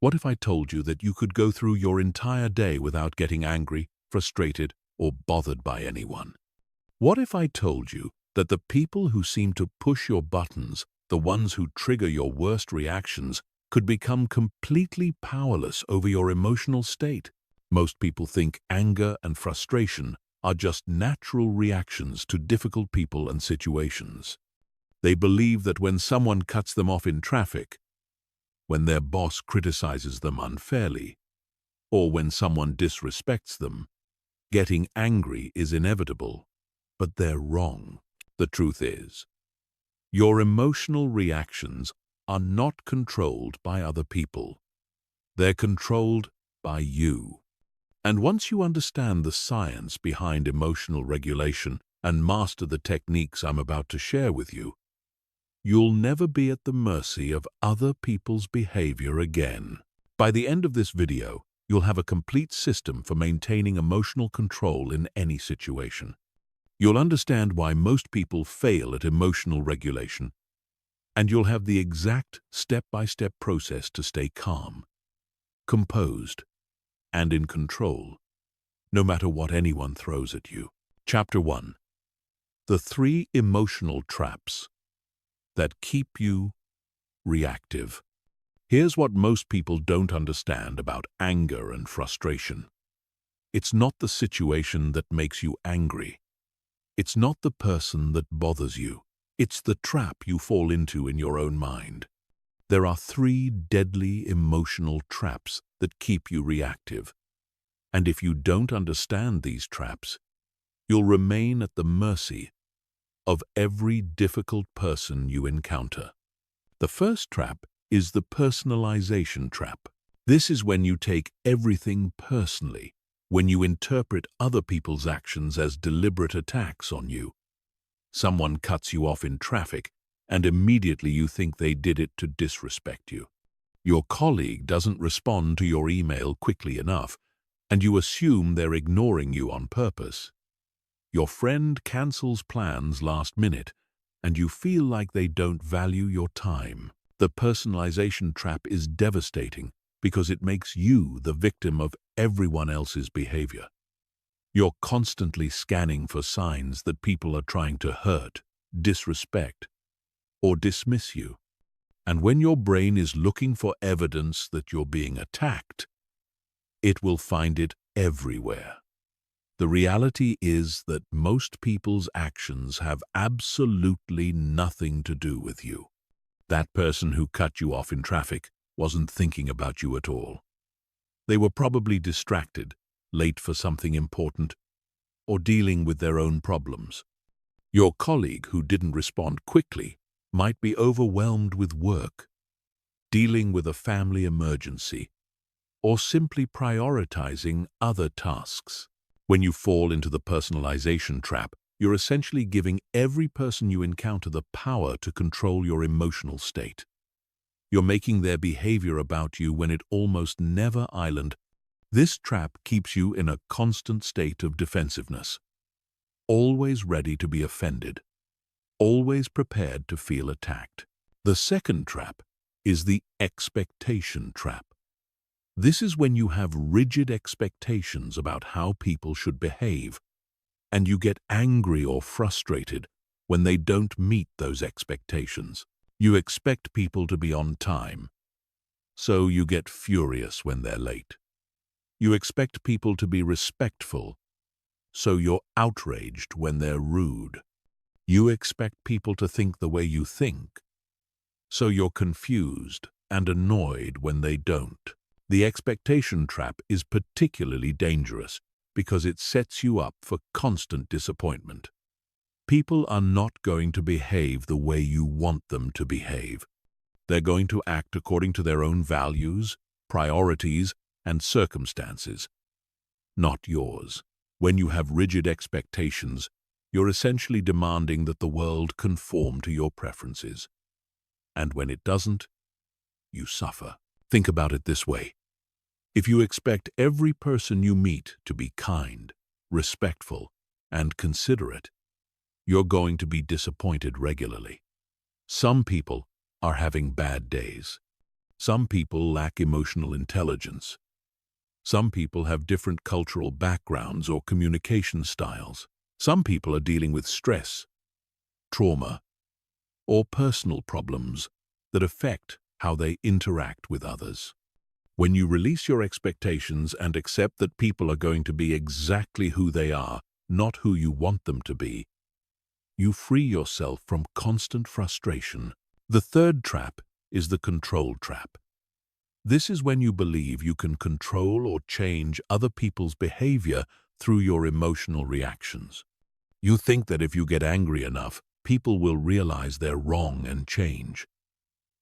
What if I told you that you could go through your entire day without getting angry, frustrated, or bothered by anyone? What if I told you that the people who seem to push your buttons, the ones who trigger your worst reactions, could become completely powerless over your emotional state? Most people think anger and frustration are just natural reactions to difficult people and situations. They believe that when someone cuts them off in traffic, when their boss criticizes them unfairly, or when someone disrespects them, getting angry is inevitable. But they're wrong. The truth is, your emotional reactions are not controlled by other people. They're controlled by you. And once you understand the science behind emotional regulation and master the techniques I'm about to share with you, you'll never be at the mercy of other people's behavior again. By the end of this video, you'll have a complete system for maintaining emotional control in any situation. You'll understand why most people fail at emotional regulation, and you'll have the exact step-by-step process to stay calm, composed, and in control, no matter what anyone throws at you. Chapter 1. The 3 emotional traps that keep you reactive. Here's what most people don't understand about anger and frustration. It's not the situation that makes you angry. It's not the person that bothers you. It's the trap you fall into in your own mind. There are 3 deadly emotional traps that keep you reactive. And if you don't understand these traps, you'll remain at the mercy of every difficult person you encounter. The first trap is the personalization trap. This is when you take everything personally, when you interpret other people's actions as deliberate attacks on you. Someone cuts you off in traffic, and immediately you think they did it to disrespect you. Your colleague doesn't respond to your email quickly enough, and you assume they're ignoring you on purpose. Your friend cancels plans last minute, and you feel like they don't value your time. The personalization trap is devastating because it makes you the victim of everyone else's behavior. You're constantly scanning for signs that people are trying to hurt, disrespect, or dismiss you. And when your brain is looking for evidence that you're being attacked, it will find it everywhere. The reality is that most people's actions have absolutely nothing to do with you. That person who cut you off in traffic wasn't thinking about you at all. They were probably distracted, late for something important, or dealing with their own problems. Your colleague who didn't respond quickly might be overwhelmed with work, dealing with a family emergency, or simply prioritizing other tasks. When you fall into the personalization trap, you're essentially giving every person you encounter the power to control your emotional state. You're making their behavior about you when it almost never island. This trap keeps you in a constant state of defensiveness, always ready to be offended, always prepared to feel attacked. The second trap is the expectation trap. This is when you have rigid expectations about how people should behave, and you get angry or frustrated when they don't meet those expectations. You expect people to be on time, so you get furious when they're late. You expect people to be respectful, so you're outraged when they're rude. You expect people to think the way you think, so you're confused and annoyed when they don't. The expectation trap is particularly dangerous because it sets you up for constant disappointment. People are not going to behave the way you want them to behave. They're going to act according to their own values, priorities, and circumstances, not yours. When you have rigid expectations, you're essentially demanding that the world conform to your preferences. And when it doesn't, you suffer. Think about it this way. If you expect every person you meet to be kind, respectful, and considerate, you're going to be disappointed regularly. Some people are having bad days. Some people lack emotional intelligence. Some people have different cultural backgrounds or communication styles. Some people are dealing with stress, trauma, or personal problems that affect how they interact with others. When you release your expectations and accept that people are going to be exactly who they are, not who you want them to be, you free yourself from constant frustration. The third trap is the control trap. This is when you believe you can control or change other people's behavior through your emotional reactions. You think that if you get angry enough, people will realize they're wrong and change.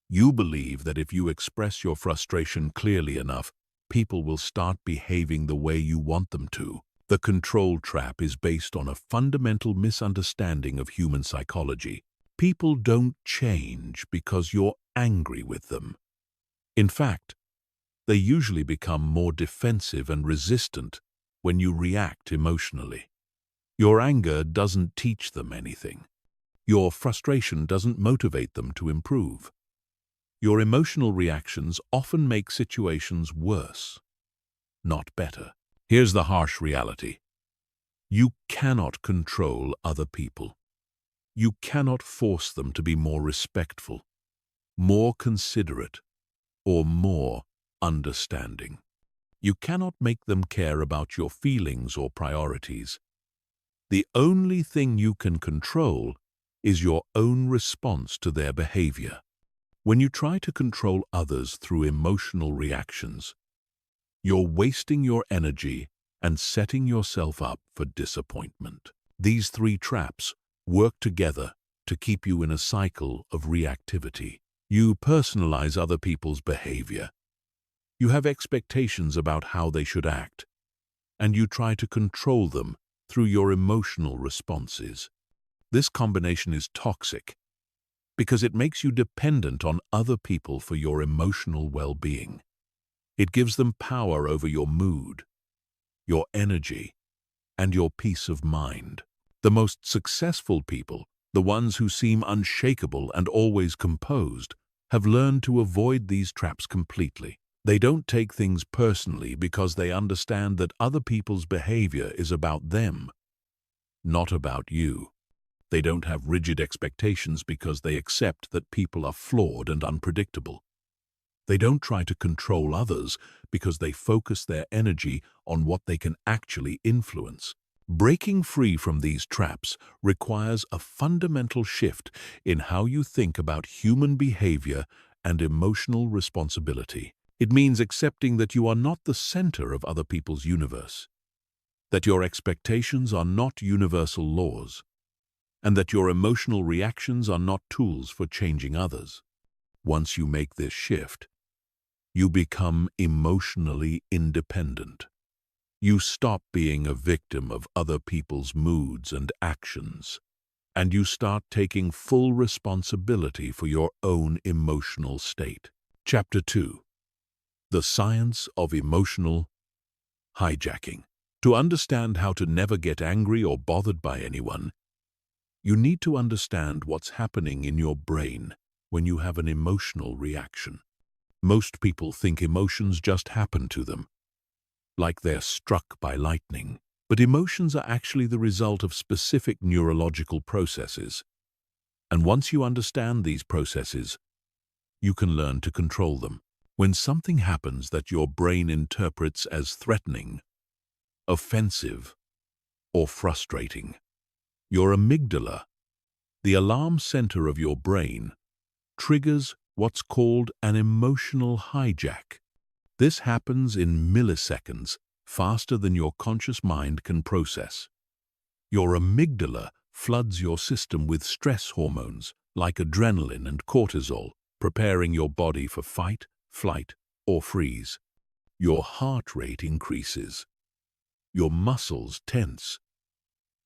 You believe that if you express your frustration clearly enough, people will start behaving the way you want them to. The control trap is based on a fundamental misunderstanding of human psychology. People don't change because you're angry with them. In fact, they usually become more defensive and resistant when you react emotionally. Your anger doesn't teach them anything. Your frustration doesn't motivate them to improve. Your emotional reactions often make situations worse, not better. Here's the harsh reality. You cannot control other people. You cannot force them to be more respectful, more considerate, or more understanding. You cannot make them care about your feelings or priorities. The only thing you can control is your own response to their behavior. When you try to control others through emotional reactions, you're wasting your energy and setting yourself up for disappointment. These three traps work together to keep you in a cycle of reactivity. You personalize other people's behavior. You have expectations about how they should act, and you try to control them through your emotional responses. This combination is toxic because it makes you dependent on other people for your emotional well-being. It gives them power over your mood, your energy, and your peace of mind. The most successful people, the ones who seem unshakable and always composed, have learned to avoid these traps completely. They don't take things personally because they understand that other people's behavior is about them, not about you. They don't have rigid expectations because they accept that people are flawed and unpredictable. They don't try to control others because they focus their energy on what they can actually influence. Breaking free from these traps requires a fundamental shift in how you think about human behavior and emotional responsibility. It means accepting that you are not the center of other people's universe, that your expectations are not universal laws, and that your emotional reactions are not tools for changing others. Once you make this shift, you become emotionally independent. You stop being a victim of other people's moods and actions, and you start taking full responsibility for your own emotional state. Chapter 2. The Science of Emotional Hijacking. To understand how to never get angry or bothered by anyone, you need to understand what's happening in your brain when you have an emotional reaction. Most people think emotions just happen to them, like they're struck by lightning. But emotions are actually the result of specific neurological processes. And once you understand these processes, you can learn to control them. When something happens that your brain interprets as threatening, offensive, or frustrating, your amygdala, the alarm center of your brain, triggers what's called an emotional hijack. This happens in milliseconds, faster than your conscious mind can process. Your amygdala floods your system with stress hormones like adrenaline and cortisol, preparing your body for fight, flight, or freeze. Your heart rate increases, your muscles tense,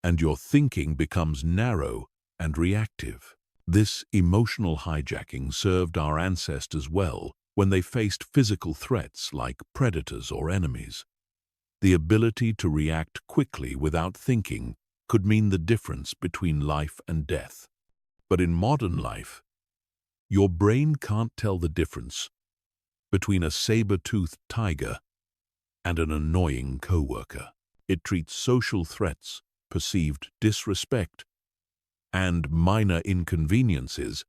and your thinking becomes narrow and reactive. This emotional hijacking served our ancestors well when they faced physical threats like predators or enemies. The ability to react quickly without thinking could mean the difference between life and death. But in modern life, your brain can't tell the difference between a saber-toothed tiger and an annoying coworker. It treats social threats, perceived disrespect, and minor inconveniences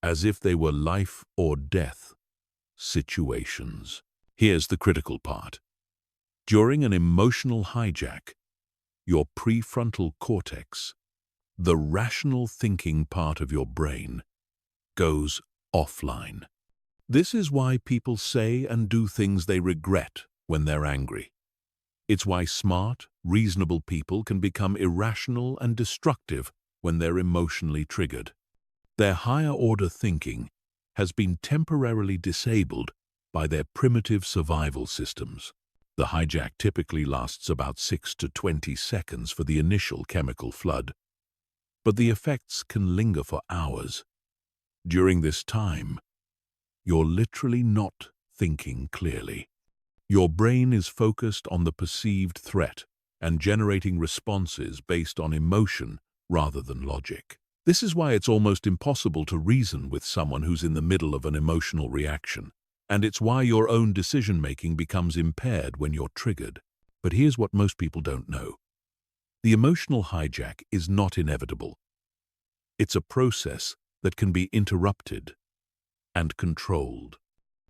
as if they were life or death situations. Here's the critical part. During an emotional hijack, your prefrontal cortex, the rational thinking part of your brain, goes offline. This is why people say and do things they regret when they're angry. It's why smart, reasonable people can become irrational and destructive when they're emotionally triggered. Their higher-order thinking has been temporarily disabled by their primitive survival systems. The hijack typically lasts about 6 to 20 seconds for the initial chemical flood, but the effects can linger for hours. During this time, you're literally not thinking clearly. Your brain is focused on the perceived threat and generating responses based on emotion rather than logic. This is why it's almost impossible to reason with someone who's in the middle of an emotional reaction, and it's why your own decision-making becomes impaired when you're triggered. But here's what most people don't know. The emotional hijack is not inevitable. It's a process that can be interrupted and controlled.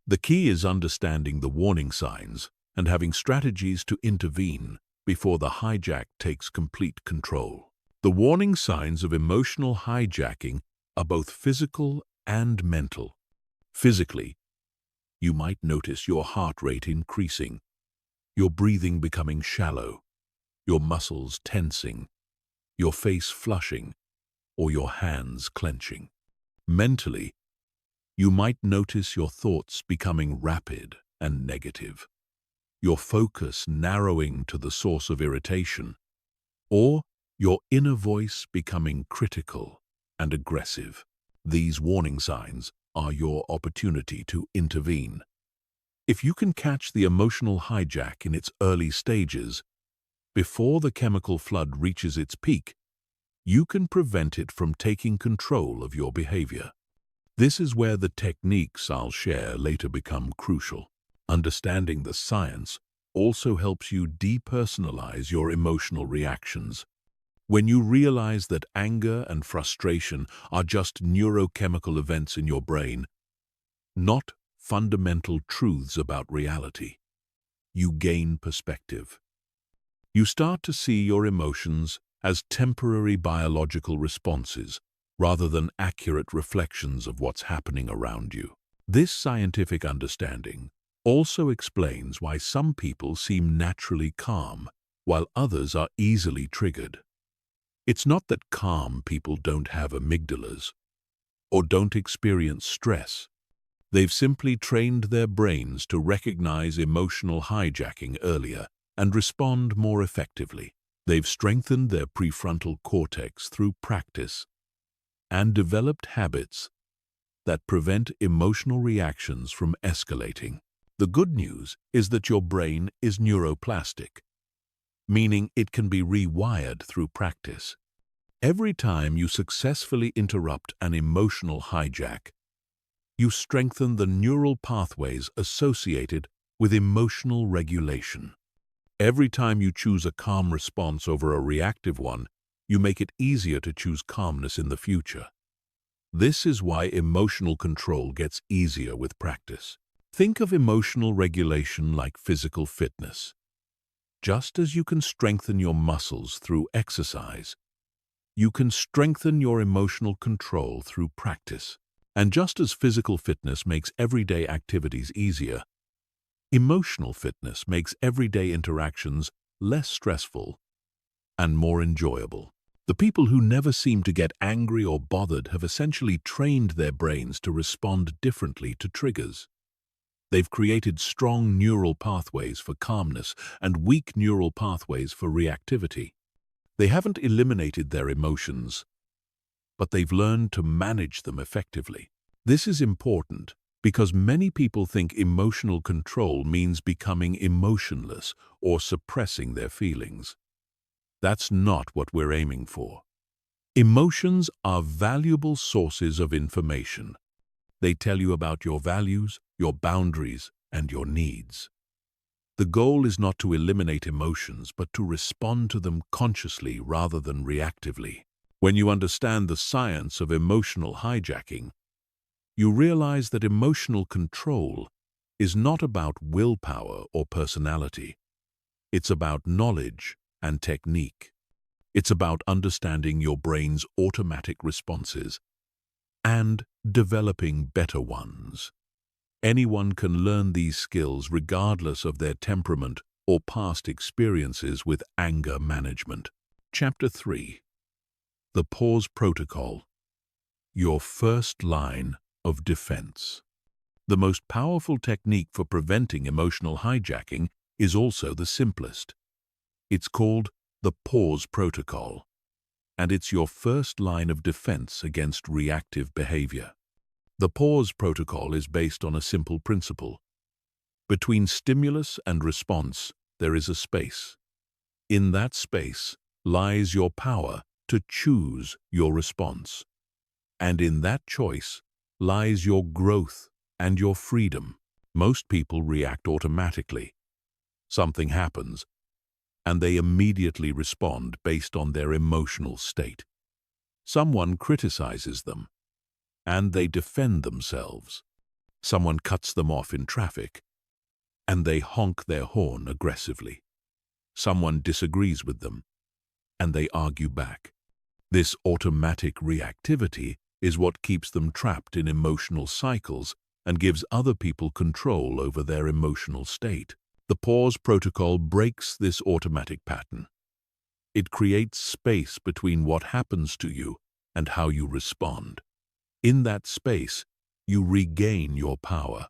The key is understanding the warning signs and having strategies to intervene before the hijack takes complete control. The warning signs of emotional hijacking are both physical and mental. Physically, you might notice your heart rate increasing, your breathing becoming shallow, your muscles tensing, your face flushing, or your hands clenching. Mentally, you might notice your thoughts becoming rapid and negative, your focus narrowing to the source of irritation, or your inner voice becoming critical and aggressive. These warning signs are your opportunity to intervene. If you can catch the emotional hijack in its early stages, before the chemical flood reaches its peak, you can prevent it from taking control of your behavior. This is where the techniques I'll share later become crucial. Understanding the science also helps you depersonalize your emotional reactions. When you realize that anger and frustration are just neurochemical events in your brain, not fundamental truths about reality, you gain perspective. You start to see your emotions as temporary biological responses rather than accurate reflections of what's happening around you. This scientific understanding also explains why some people seem naturally calm while others are easily triggered. It's not that calm people don't have amygdalas or don't experience stress. They've simply trained their brains to recognize emotional hijacking earlier and respond more effectively. They've strengthened their prefrontal cortex through practice and developed habits that prevent emotional reactions from escalating. The good news is that your brain is neuroplastic, meaning it can be rewired through practice. Every time you successfully interrupt an emotional hijack, you strengthen the neural pathways associated with emotional regulation. Every time you choose a calm response over a reactive one, you make it easier to choose calmness in the future. This is why emotional control gets easier with practice. Think of emotional regulation like physical fitness. Just as you can strengthen your muscles through exercise, you can strengthen your emotional control through practice. And just as physical fitness makes everyday activities easier, emotional fitness makes everyday interactions less stressful and more enjoyable. The people who never seem to get angry or bothered have essentially trained their brains to respond differently to triggers. They've created strong neural pathways for calmness and weak neural pathways for reactivity. They haven't eliminated their emotions, but they've learned to manage them effectively. This is important because many people think emotional control means becoming emotionless or suppressing their feelings. That's not what we're aiming for. Emotions are valuable sources of information, They tell you about your values, your boundaries, and your needs. The goal is not to eliminate emotions, but to respond to them consciously rather than reactively. When you understand the science of emotional hijacking, you realize that emotional control is not about willpower or personality. It's about knowledge and technique. It's about understanding your brain's automatic responses and developing better ones. Anyone can learn these skills regardless of their temperament or past experiences with anger management. Chapter 3. The Pause Protocol. Your first line of defense. The most powerful technique for preventing emotional hijacking is also the simplest. It's called the Pause Protocol, and it's your first line of defense against reactive behavior. The Pause Protocol is based on a simple principle. Between stimulus and response, there is a space. In that space lies your power to choose your response. And in that choice lies your growth and your freedom. Most people react automatically. Something happens, and they immediately respond based on their emotional state. Someone criticizes them, and they defend themselves. Someone cuts them off in traffic, and they honk their horn aggressively. Someone disagrees with them, and they argue back. This automatic reactivity is what keeps them trapped in emotional cycles and gives other people control over their emotional state. The Pause Protocol breaks this automatic pattern. It creates space between what happens to you and how you respond. In that space, you regain your power.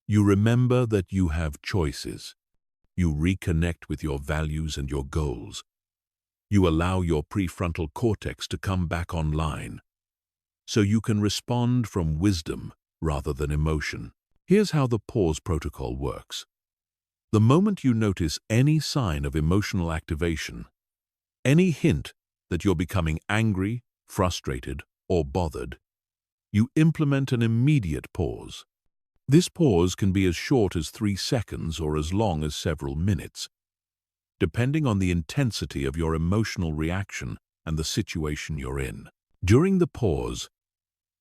You remember that you have choices. You reconnect with your values and your goals. You allow your prefrontal cortex to come back online, so you can respond from wisdom rather than emotion. Here's how the Pause Protocol works. The moment you notice any sign of emotional activation, any hint that you're becoming angry, frustrated, or bothered, you implement an immediate pause. This pause can be as short as 3 seconds or as long as several minutes, depending on the intensity of your emotional reaction and the situation you're in. During the pause,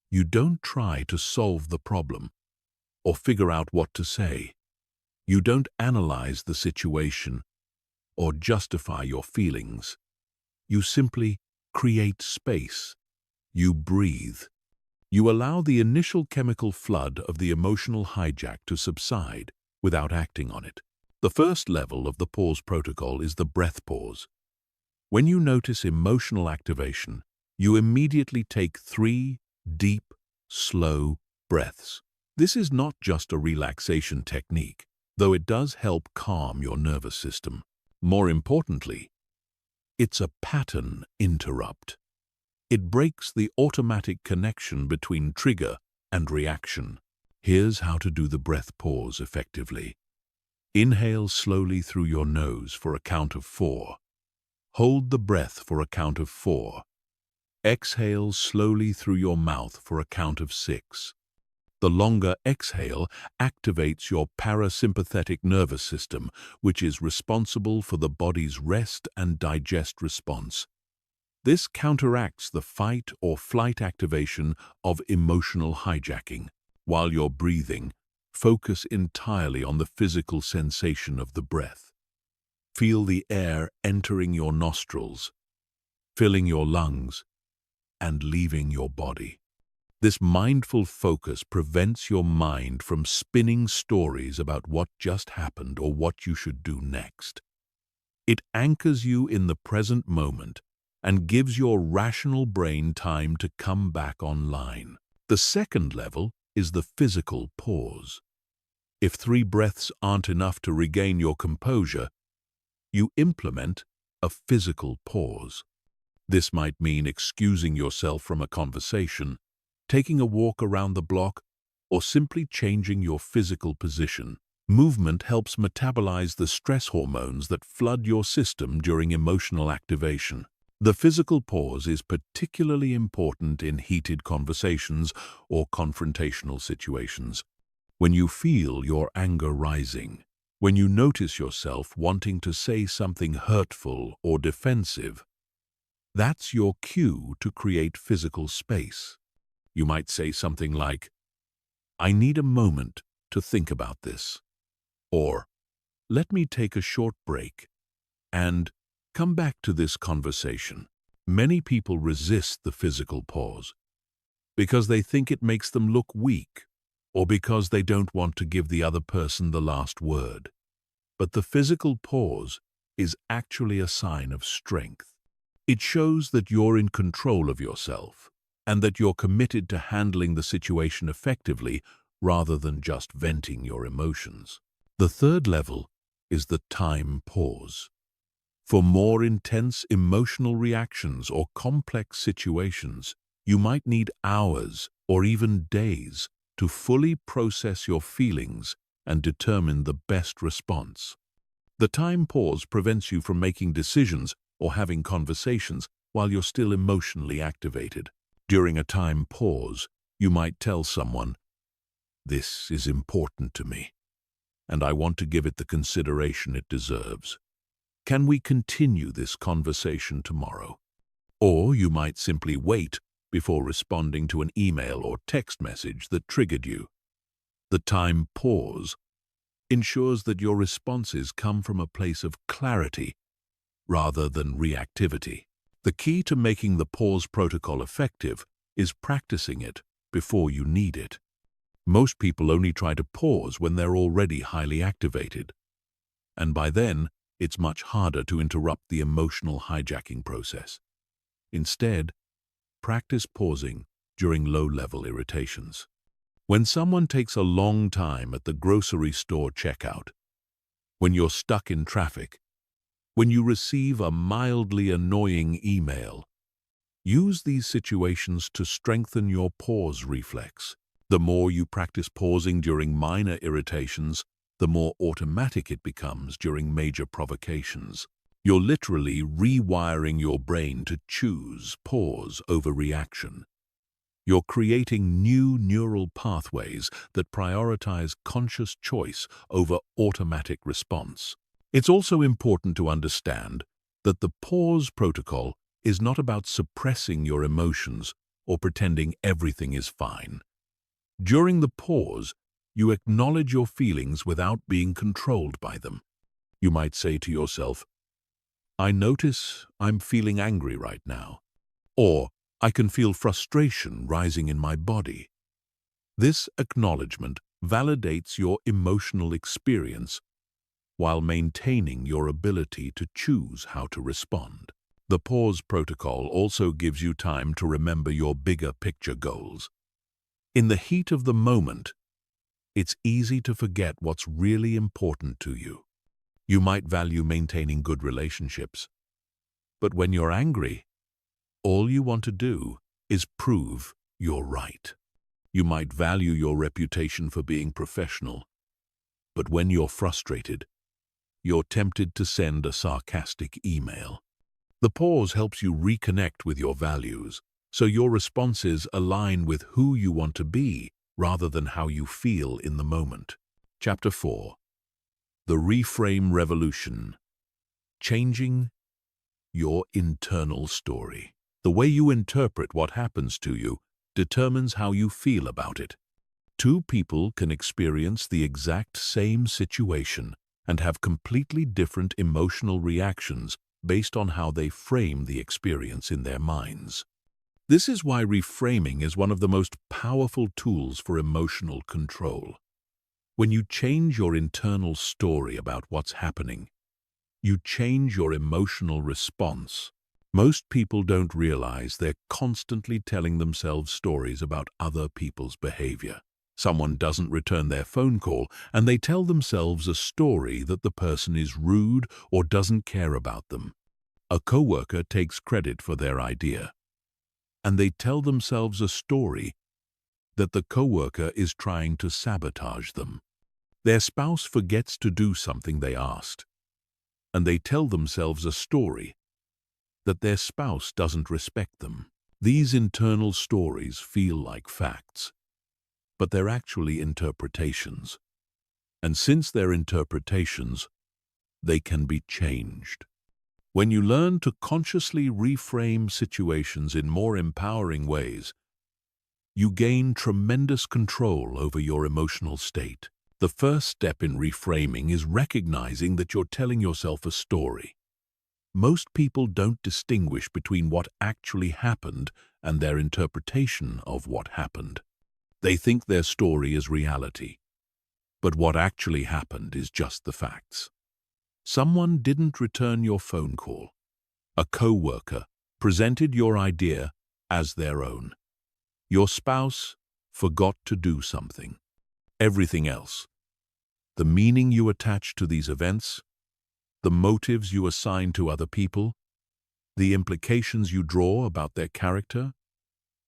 you don't try to solve the problem or figure out what to say. You don't analyze the situation or justify your feelings. You simply create space. You breathe. You allow the initial chemical flood of the emotional hijack to subside without acting on it. The first level of the Pause Protocol is the breath pause. When you notice emotional activation, you immediately take 3 deep, slow breaths. This is not just a relaxation technique, though it does help calm your nervous system. More importantly, it's a pattern interrupt. It breaks the automatic connection between trigger and reaction. Here's how to do the breath pause effectively. Inhale slowly through your nose for a count of 4. Hold the breath for a count of 4. Exhale slowly through your mouth for a count of 6. The longer exhale activates your parasympathetic nervous system, which is responsible for the body's rest and digest response. This counteracts the fight or flight activation of emotional hijacking. While you're breathing, focus entirely on the physical sensation of the breath. Feel the air entering your nostrils, filling your lungs, and leaving your body. This mindful focus prevents your mind from spinning stories about what just happened or what you should do next. It anchors you in the present moment and gives your rational brain time to come back online. The second level is the physical pause. If 3 breaths aren't enough to regain your composure, you implement a physical pause. This might mean excusing yourself from a conversation, taking a walk around the block, or simply changing your physical position. Movement helps metabolize the stress hormones that flood your system during emotional activation. The physical pause is particularly important in heated conversations or confrontational situations. When you feel your anger rising, when you notice yourself wanting to say something hurtful or defensive, that's your cue to create physical space. You might say something like, "I need a moment to think about this," or "Let me take a short break and come back to this conversation." Many people resist the physical pause because they think it makes them look weak or because they don't want to give the other person the last word. But the physical pause is actually a sign of strength. It shows that you're in control of yourself and that you're committed to handling the situation effectively rather than just venting your emotions. The third level is the time pause. For more intense emotional reactions or complex situations, you might need hours or even days to fully process your feelings and determine the best response. The time pause prevents you from making decisions or having conversations while you're still emotionally activated. During a time pause, you might tell someone, "This is important to me, and I want to give it the consideration it deserves. Can we continue this conversation tomorrow?" Or you might simply wait before responding to an email or text message that triggered you. The time pause ensures that your responses come from a place of clarity rather than reactivity. The key to making the pause protocol effective is practicing it before you need it. Most people only try to pause when they're already highly activated, and by then, it's much harder to interrupt the emotional hijacking process. Instead, practice pausing during low-level irritations. When someone takes a long time at the grocery store checkout, when you're stuck in traffic, when you receive a mildly annoying email, use these situations to strengthen your pause reflex. The more you practice pausing during minor irritations, the more automatic it becomes during major provocations. You're literally rewiring your brain to choose pause over reaction. You're creating new neural pathways that prioritize conscious choice over automatic response. It's also important to understand that the pause protocol is not about suppressing your emotions or pretending everything is fine. During the pause, you acknowledge your feelings without being controlled by them. You might say to yourself, "I notice I'm feeling angry right now," or "I can feel frustration rising in my body." This acknowledgement validates your emotional experience while maintaining your ability to choose how to respond. The pause protocol also gives you time to remember your bigger picture goals. In the heat of the moment, it's easy to forget what's really important to you. You might value maintaining good relationships, but when you're angry, all you want to do is prove you're right. You might value your reputation for being professional, but when you're frustrated, you're tempted to send a sarcastic email. The pause helps you reconnect with your values, so your responses align with who you want to be rather than how you feel in the moment. Chapter 4. The Reframe Revolution. Changing your internal story. The way you interpret what happens to you determines how you feel about it. Two people can experience the exact same situation and have completely different emotional reactions based on how they frame the experience in their minds. This is why reframing is one of the most powerful tools for emotional control. When you change your internal story about what's happening, you change your emotional response. Most people don't realize they're constantly telling themselves stories about other people's behavior. Someone doesn't return their phone call, and they tell themselves a story that the person is rude or doesn't care about them. A coworker takes credit for their idea, and they tell themselves a story that the coworker is trying to sabotage them. Their spouse forgets to do something they asked, and they tell themselves a story that their spouse doesn't respect them. These internal stories feel like facts, but they're actually interpretations. And since they're interpretations, they can be changed. When you learn to consciously reframe situations in more empowering ways, you gain tremendous control over your emotional state. The first step in reframing is recognizing that you're telling yourself a story. Most people don't distinguish between what actually happened and their interpretation of what happened. They think their story is reality, but what actually happened is just the facts. Someone didn't return your phone call. A coworker presented your idea as their own. Your spouse forgot to do something. Everything else, the meaning you attach to these events, the motives you assign to other people, the implications you draw about their character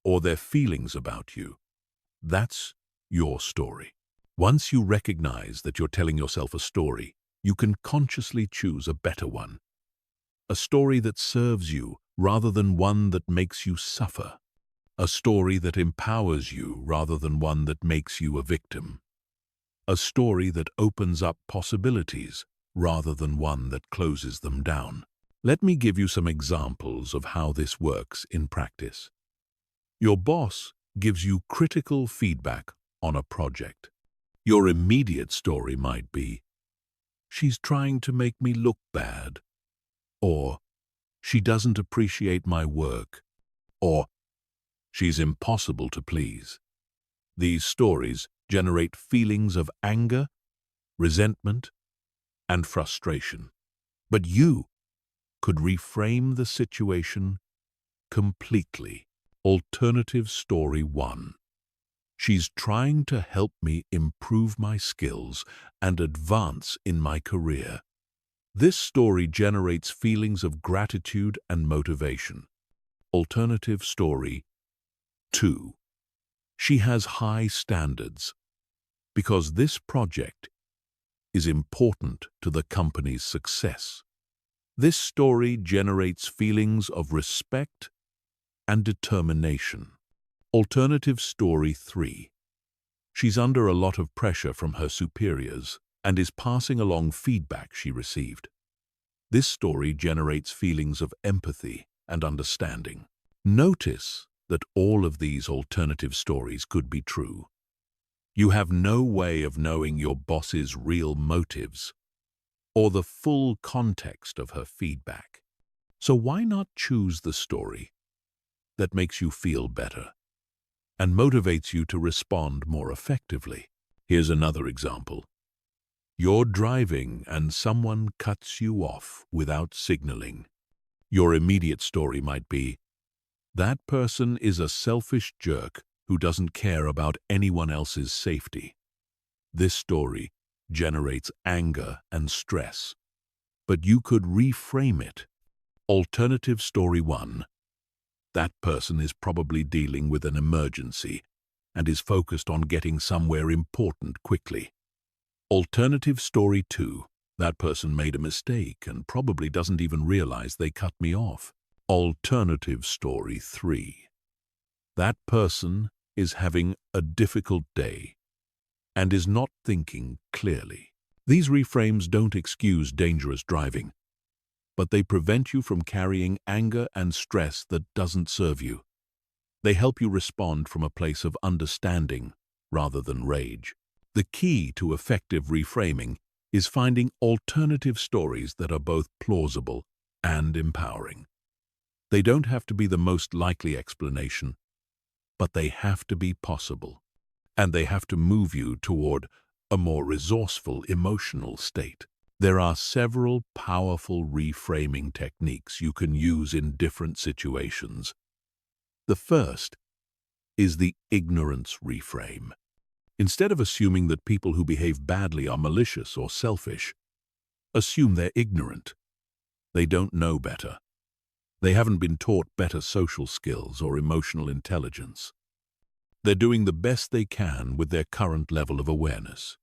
or their feelings about you, that's your story. Once you recognize that you're telling yourself a story, you can consciously choose a better one. A story that serves you rather than one that makes you suffer. A story that empowers you rather than one that makes you a victim. A story that opens up possibilities rather than one that closes them down. Let me give you some examples of how this works in practice. Your boss gives you critical feedback on a project. Your immediate story might be, "She's trying to make me look bad," or "She doesn't appreciate my work," or "She's impossible to please." These stories generate feelings of anger, resentment, and frustration. But you could reframe the situation completely. Alternative story 1. She's trying to help me improve my skills and advance in my career. This story generates feelings of gratitude and motivation. Alternative story 2. She has high standards because this project is important to the company's success. This story generates feelings of respect and determination. Alternative story 3. She's under a lot of pressure from her superiors and is passing along feedback she received. This story generates feelings of empathy and understanding. Notice that all of these alternative stories could be true. You have no way of knowing your boss's real motives or the full context of her feedback. So why not choose the story that makes you feel better and motivates you to respond more effectively? Here's another example. You're driving and someone cuts you off without signaling. Your immediate story might be, "That person is a selfish jerk who doesn't care about anyone else's safety." This story generates anger and stress, but you could reframe it. Alternative story 1. That person is probably dealing with an emergency and is focused on getting somewhere important quickly. Alternative story 2. That person made a mistake and probably doesn't even realize they cut me off. Alternative story 3. That person is having a difficult day and is not thinking clearly. These reframes don't excuse dangerous driving, but they prevent you from carrying anger and stress that doesn't serve you. They help you respond from a place of understanding rather than rage. The key to effective reframing is finding alternative stories that are both plausible and empowering. They don't have to be the most likely explanation, but they have to be possible, and they have to move you toward a more resourceful emotional state. There are several powerful reframing techniques you can use in different situations. The first is the ignorance reframe. Instead of assuming that people who behave badly are malicious or selfish, assume they're ignorant. They don't know better. They haven't been taught better social skills or emotional intelligence. They're doing the best they can with their current level of awareness.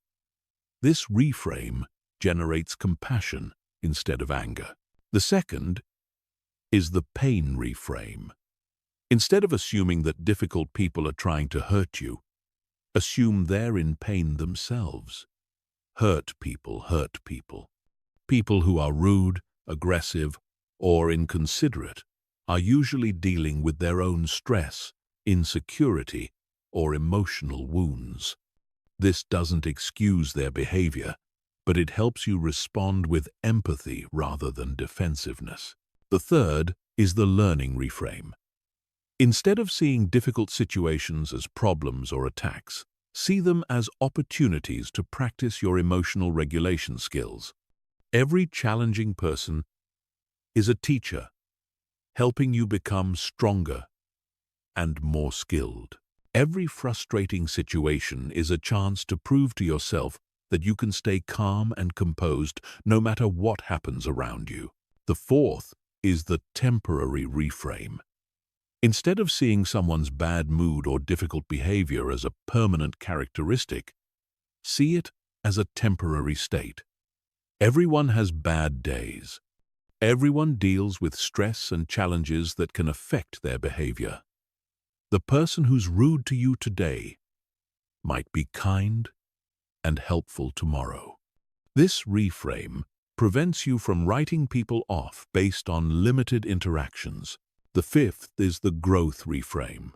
This reframe generates compassion instead of anger. The second is the pain reframe. Instead of assuming that difficult people are trying to hurt you, assume they're in pain themselves. Hurt people hurt people. People who are rude, aggressive, or inconsiderate are usually dealing with their own stress, insecurity, or emotional wounds. This doesn't excuse their behavior, but it helps you respond with empathy rather than defensiveness. The third is the learning reframe. Instead of seeing difficult situations as problems or attacks, see them as opportunities to practice your emotional regulation skills. Every challenging person is a teacher, helping you become stronger and more skilled. Every frustrating situation is a chance to prove to yourself that you can stay calm and composed no matter what happens around you. The fourth is the temporary reframe. Instead of seeing someone's bad mood or difficult behavior as a permanent characteristic, see it as a temporary state. Everyone has bad days. Everyone deals with stress and challenges that can affect their behavior. The person who's rude to you today might be kind and helpful tomorrow. This reframe prevents you from writing people off based on limited interactions. The fifth is the growth reframe.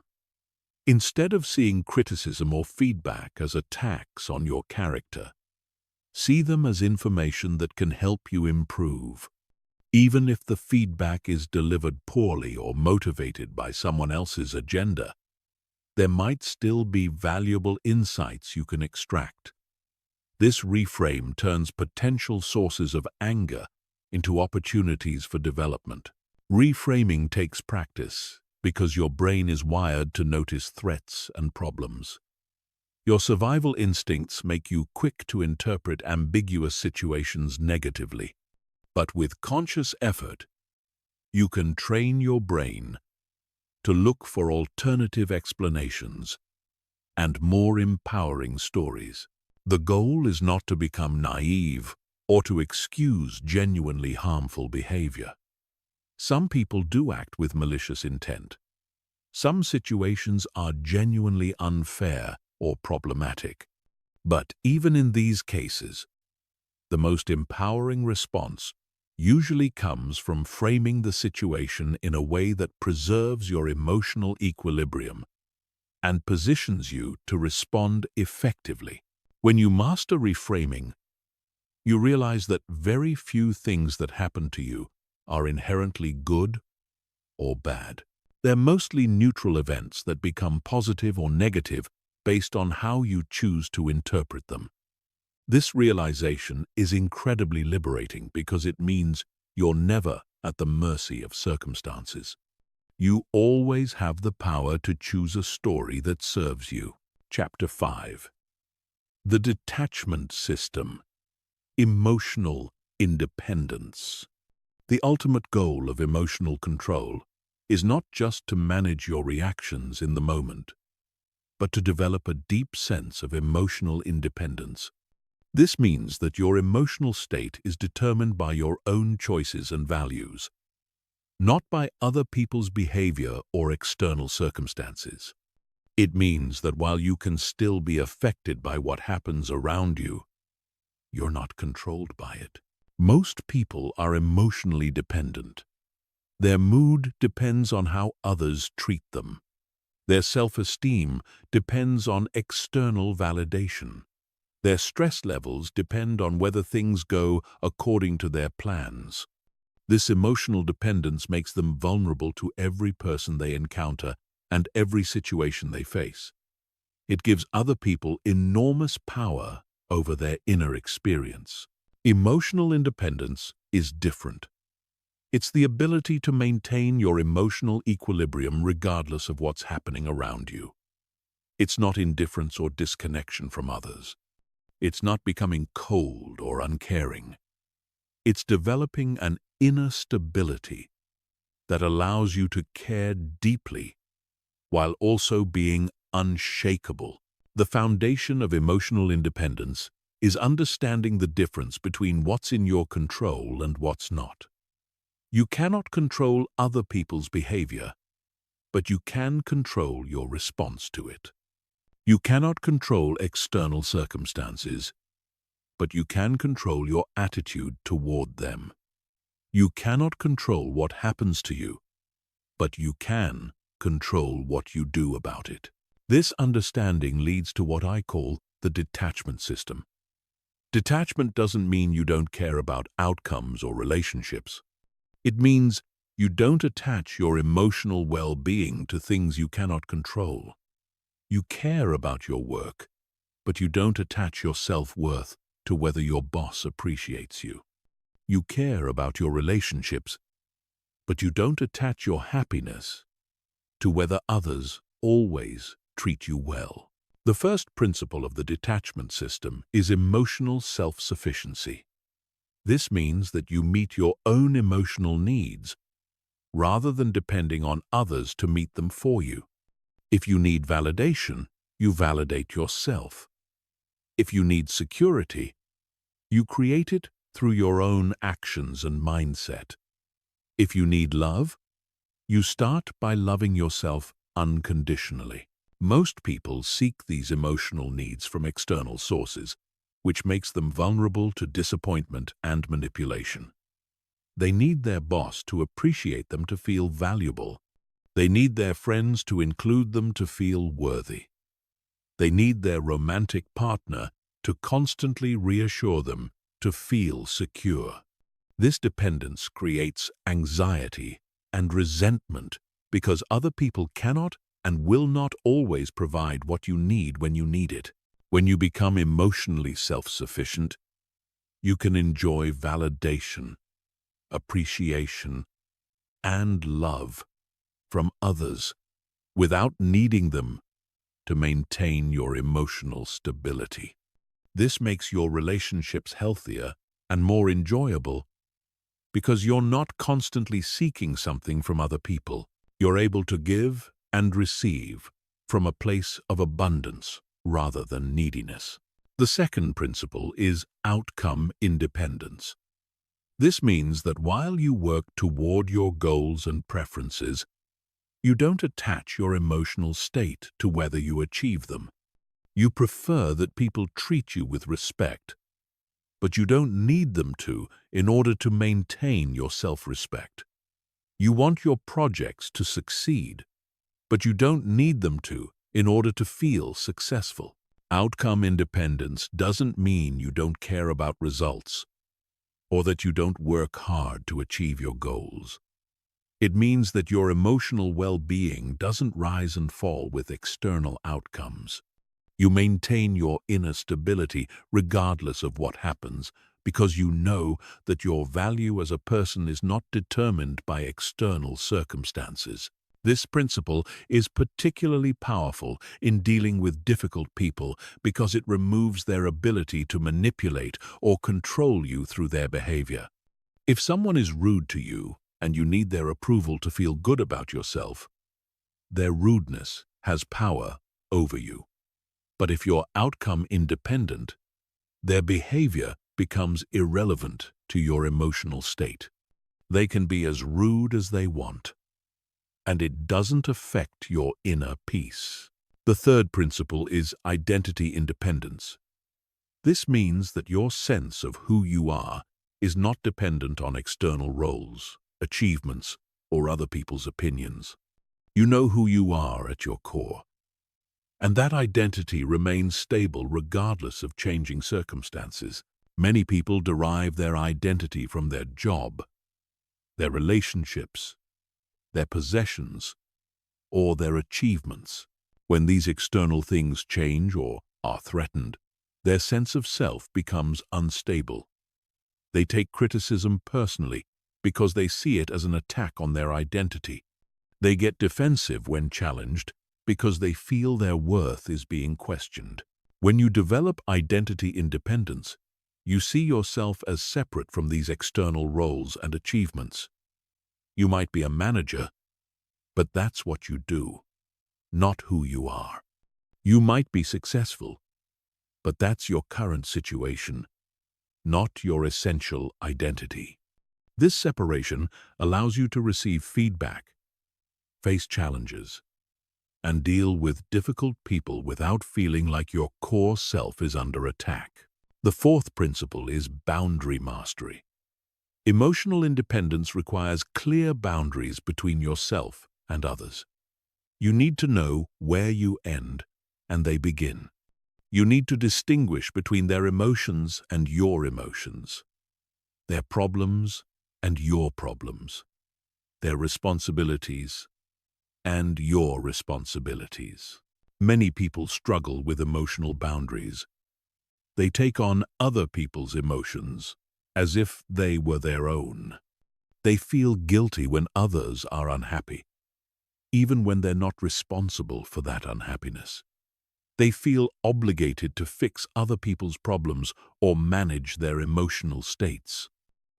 Instead of seeing criticism or feedback as attacks on your character, see them as information that can help you improve. Even if the feedback is delivered poorly or motivated by someone else's agenda, there might still be valuable insights you can extract. This reframe turns potential sources of anger into opportunities for development. Reframing takes practice because your brain is wired to notice threats and problems. Your survival instincts make you quick to interpret ambiguous situations negatively. But with conscious effort, you can train your brain to look for alternative explanations and more empowering stories. The goal is not to become naive or to excuse genuinely harmful behavior. Some people do act with malicious intent. Some situations are genuinely unfair or problematic. But even in these cases, the most empowering response usually comes from framing the situation in a way that preserves your emotional equilibrium and positions you to respond effectively. When you master reframing, you realize that very few things that happen to you are inherently good or bad. They're mostly neutral events that become positive or negative based on how you choose to interpret them. This realization is incredibly liberating because it means you're never at the mercy of circumstances. You always have the power to choose a story that serves you. Chapter 5. The Detachment System. Emotional Independence. The ultimate goal of emotional control is not just to manage your reactions in the moment, but to develop a deep sense of emotional independence. This means that your emotional state is determined by your own choices and values, not by other people's behavior or external circumstances. It means that while you can still be affected by what happens around you, you're not controlled by it. Most people are emotionally dependent. Their mood depends on how others treat them. Their self-esteem depends on external validation. Their stress levels depend on whether things go according to their plans. This emotional dependence makes them vulnerable to every person they encounter and every situation they face. It gives other people enormous power over their inner experience. Emotional independence is different. It's the ability to maintain your emotional equilibrium regardless of what's happening around you. It's not indifference or disconnection from others. It's not becoming cold or uncaring. It's developing an inner stability that allows you to care deeply while also being unshakable. The foundation of emotional independence is understanding the difference between what's in your control and what's not. You cannot control other people's behavior, but you can control your response to it. You cannot control external circumstances, but you can control your attitude toward them. You cannot control what happens to you, but you can control what you do about it. This understanding leads to what I call the detachment system. Detachment doesn't mean you don't care about outcomes or relationships. It means you don't attach your emotional well-being to things you cannot control. You care about your work, but you don't attach your self-worth to whether your boss appreciates you. You care about your relationships, but you don't attach your happiness to whether others always treat you well. The first principle of the detachment system is emotional self-sufficiency. This means that you meet your own emotional needs rather than depending on others to meet them for you. If you need validation, you validate yourself. If you need security, you create it through your own actions and mindset. If you need love, you start by loving yourself unconditionally. Most people seek these emotional needs from external sources, which makes them vulnerable to disappointment and manipulation. They need their boss to appreciate them to feel valuable. They need their friends to include them to feel worthy. They need their romantic partner to constantly reassure them to feel secure. This dependence creates anxiety and resentment because other people cannot and will not always provide what you need when you need it. When you become emotionally self-sufficient, you can enjoy validation, appreciation, and love from others without needing them to maintain your emotional stability. This makes your relationships healthier and more enjoyable because you're not constantly seeking something from other people. You're able to give and receive from a place of abundance rather than neediness. The second principle is outcome independence. This means that while you work toward your goals and preferences, you don't attach your emotional state to whether you achieve them. You prefer that people treat you with respect, but you don't need them to in order to maintain your self-respect. You want your projects to succeed, but you don't need them to in order to feel successful. Outcome independence doesn't mean you don't care about results or that you don't work hard to achieve your goals. It means that your emotional well-being doesn't rise and fall with external outcomes. You maintain your inner stability regardless of what happens because you know that your value as a person is not determined by external circumstances. This principle is particularly powerful in dealing with difficult people because it removes their ability to manipulate or control you through their behavior. If someone is rude to you and you need their approval to feel good about yourself, their rudeness has power over you. But if you're outcome independent, their behavior becomes irrelevant to your emotional state. They can be as rude as they want, and it doesn't affect your inner peace. The third principle is identity independence. This means that your sense of who you are is not dependent on external roles, achievements, or other people's opinions. You know who you are at your core, and that identity remains stable regardless of changing circumstances. Many people derive their identity from their job, their relationships, their possessions, or their achievements. When these external things change or are threatened, their sense of self becomes unstable. They take criticism personally because they see it as an attack on their identity. They get defensive when challenged because they feel their worth is being questioned. When you develop identity independence, you see yourself as separate from these external roles and achievements. You might be a manager, but that's what you do, not who you are. You might be successful, but that's your current situation, not your essential identity. This separation allows you to receive feedback, face challenges, and deal with difficult people without feeling like your core self is under attack. The fourth principle is boundary mastery. Emotional independence requires clear boundaries between yourself and others. You need to know where you end and they begin. You need to distinguish between their emotions and your emotions, their problems and your problems, their responsibilities and your responsibilities. Many people struggle with emotional boundaries. They take on other people's emotions as if they were their own. They feel guilty when others are unhappy, even when they're not responsible for that unhappiness. They feel obligated to fix other people's problems or manage their emotional states.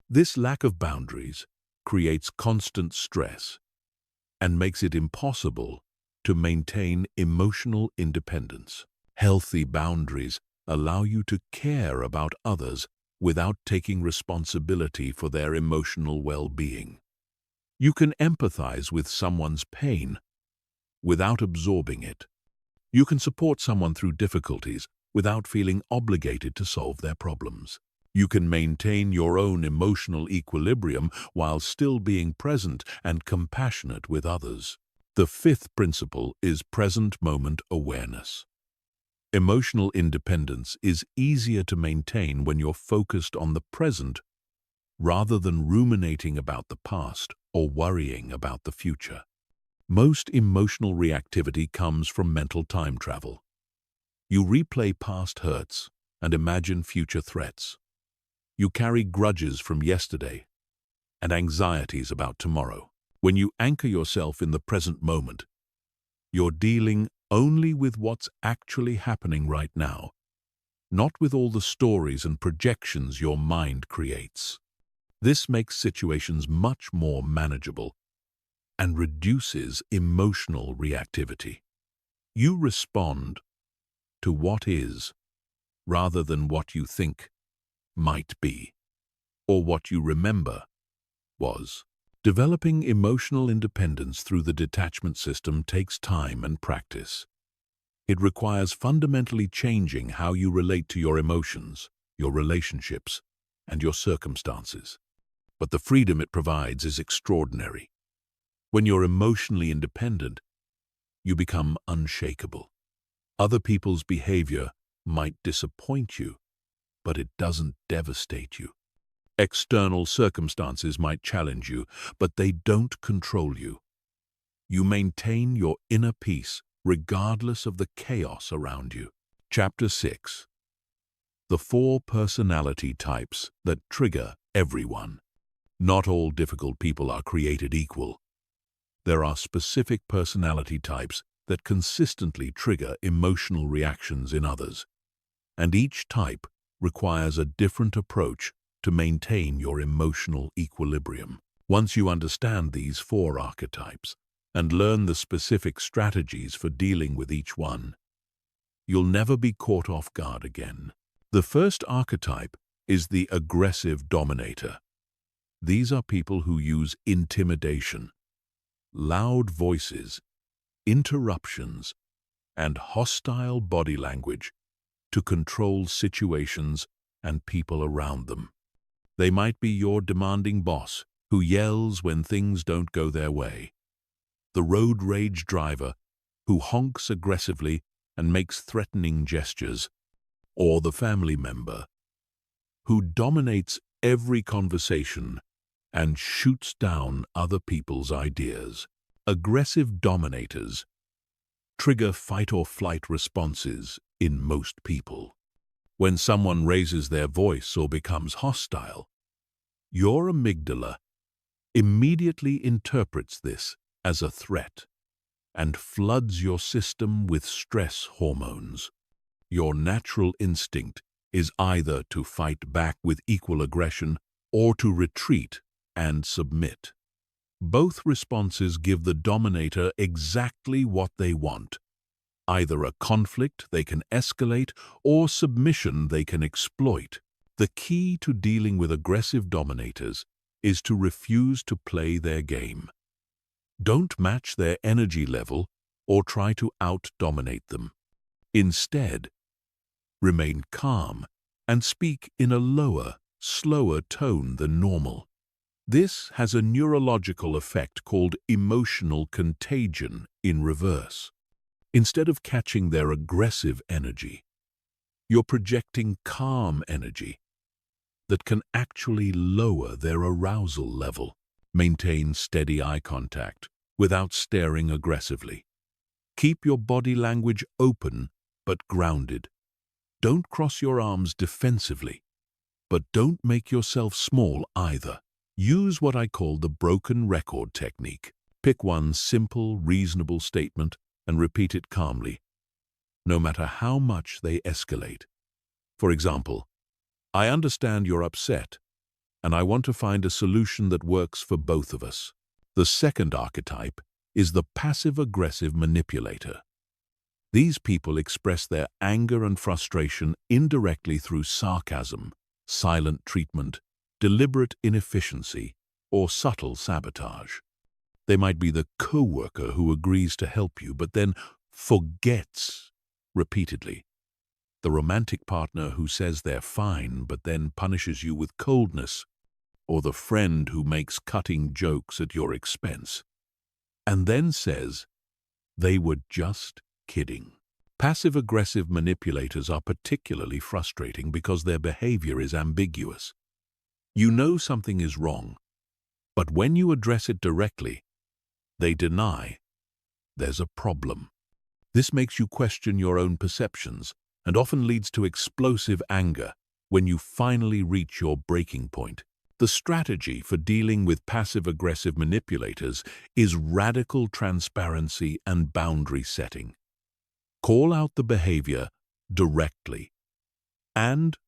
This lack of boundaries creates constant stress and makes it impossible to maintain emotional independence. Healthy boundaries allow you to care about others without taking responsibility for their emotional well-being. You can empathize with someone's pain without absorbing it. You can support someone through difficulties without feeling obligated to solve their problems. You can maintain your own emotional equilibrium while still being present and compassionate with others. The fifth principle is present moment awareness. Emotional independence is easier to maintain when you're focused on the present rather than ruminating about the past or worrying about the future. Most emotional reactivity comes from mental time travel. You replay past hurts and imagine future threats. You carry grudges from yesterday and anxieties about tomorrow. When you anchor yourself in the present moment, you're dealing only with what's actually happening right now, not with all the stories and projections your mind creates. This makes situations much more manageable and reduces emotional reactivity. You respond to what is rather than what you think might be, or what you remember was. Developing emotional independence through the detachment system takes time and practice. It requires fundamentally changing how you relate to your emotions, your relationships, and your circumstances. But the freedom it provides is extraordinary. When you're emotionally independent, you become unshakable. Other people's behavior might disappoint you, but it doesn't devastate you. External circumstances might challenge you, but they don't control you. You maintain your inner peace regardless of the chaos around you. Chapter 6. The 4 personality types that trigger everyone. Not all difficult people are created equal. There are specific personality types that consistently trigger emotional reactions in others, and each type requires a different approach to maintain your emotional equilibrium. Once you understand these 4 archetypes and learn the specific strategies for dealing with each one, you'll never be caught off guard again. The first archetype is the aggressive dominator. These are people who use intimidation, loud voices, interruptions, and hostile body language to control situations and people around them. They might be your demanding boss who yells when things don't go their way, the road rage driver who honks aggressively and makes threatening gestures, or the family member who dominates every conversation and shoots down other people's ideas. Aggressive dominators trigger fight-or-flight responses in most people. When someone raises their voice or becomes hostile, your amygdala immediately interprets this as a threat and floods your system with stress hormones. Your natural instinct is either to fight back with equal aggression or to retreat and submit. Both responses give the dominator exactly what they want: either a conflict they can escalate or submission they can exploit. The key to dealing with aggressive dominators is to refuse to play their game. Don't match their energy level or try to out-dominate them. Instead, remain calm and speak in a lower, slower tone than normal. This has a neurological effect called emotional contagion in reverse. Instead of catching their aggressive energy, you're projecting calm energy that can actually lower their arousal level. Maintain steady eye contact without staring aggressively. Keep your body language open but grounded. Don't cross your arms defensively, but don't make yourself small either. Use what I call the broken record technique. Pick one simple, reasonable statement and repeat it calmly, no matter how much they escalate. For example, I understand you're upset, and I want to find a solution that works for both of us. The second archetype is the passive-aggressive manipulator. These people express their anger and frustration indirectly through sarcasm, silent treatment, deliberate inefficiency, or subtle sabotage. They might be the co-worker who agrees to help you but then forgets repeatedly. The romantic partner who says they're fine but then punishes you with coldness, or the friend who makes cutting jokes at your expense and then says they were just kidding. Passive-aggressive manipulators are particularly frustrating because their behavior is ambiguous. You know something is wrong, but when you address it directly, they deny there's a problem. This makes you question your own perceptions and often leads to explosive anger when you finally reach your breaking point. The strategy for dealing with passive-aggressive manipulators is radical transparency and boundary setting. Call out the behavior directly and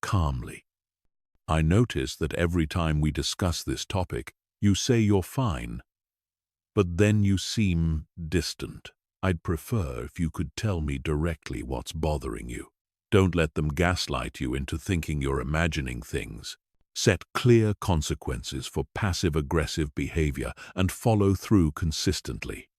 calmly. I notice that every time we discuss this topic, you say you're fine, but then you seem distant. I'd prefer if you could tell me directly what's bothering you. Don't let them gaslight you into thinking you're imagining things. Set clear consequences for passive-aggressive behavior and follow through consistently.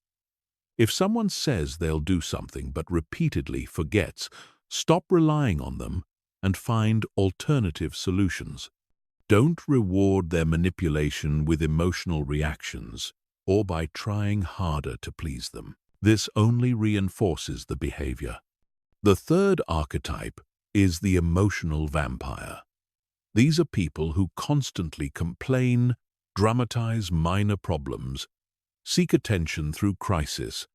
If someone says they'll do something but repeatedly forgets, stop relying on them and find alternative solutions. Don't reward their manipulation with emotional reactions or by trying harder to please them. This only reinforces the behavior. The third archetype is the emotional vampire. These are people who constantly complain, dramatize minor problems, seek attention through crisis,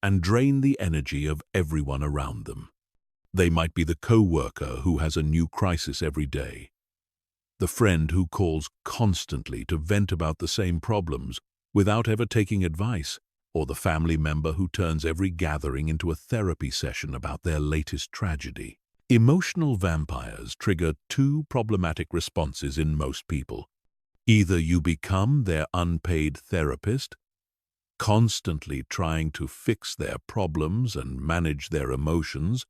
and drain the energy of everyone around them. They might be the co-worker who has a new crisis every day, the friend who calls constantly to vent about the same problems without ever taking advice, or the family member who turns every gathering into a therapy session about their latest tragedy. Emotional vampires trigger two problematic responses in most people. Either you become their unpaid therapist, constantly trying to fix their problems and manage their emotions,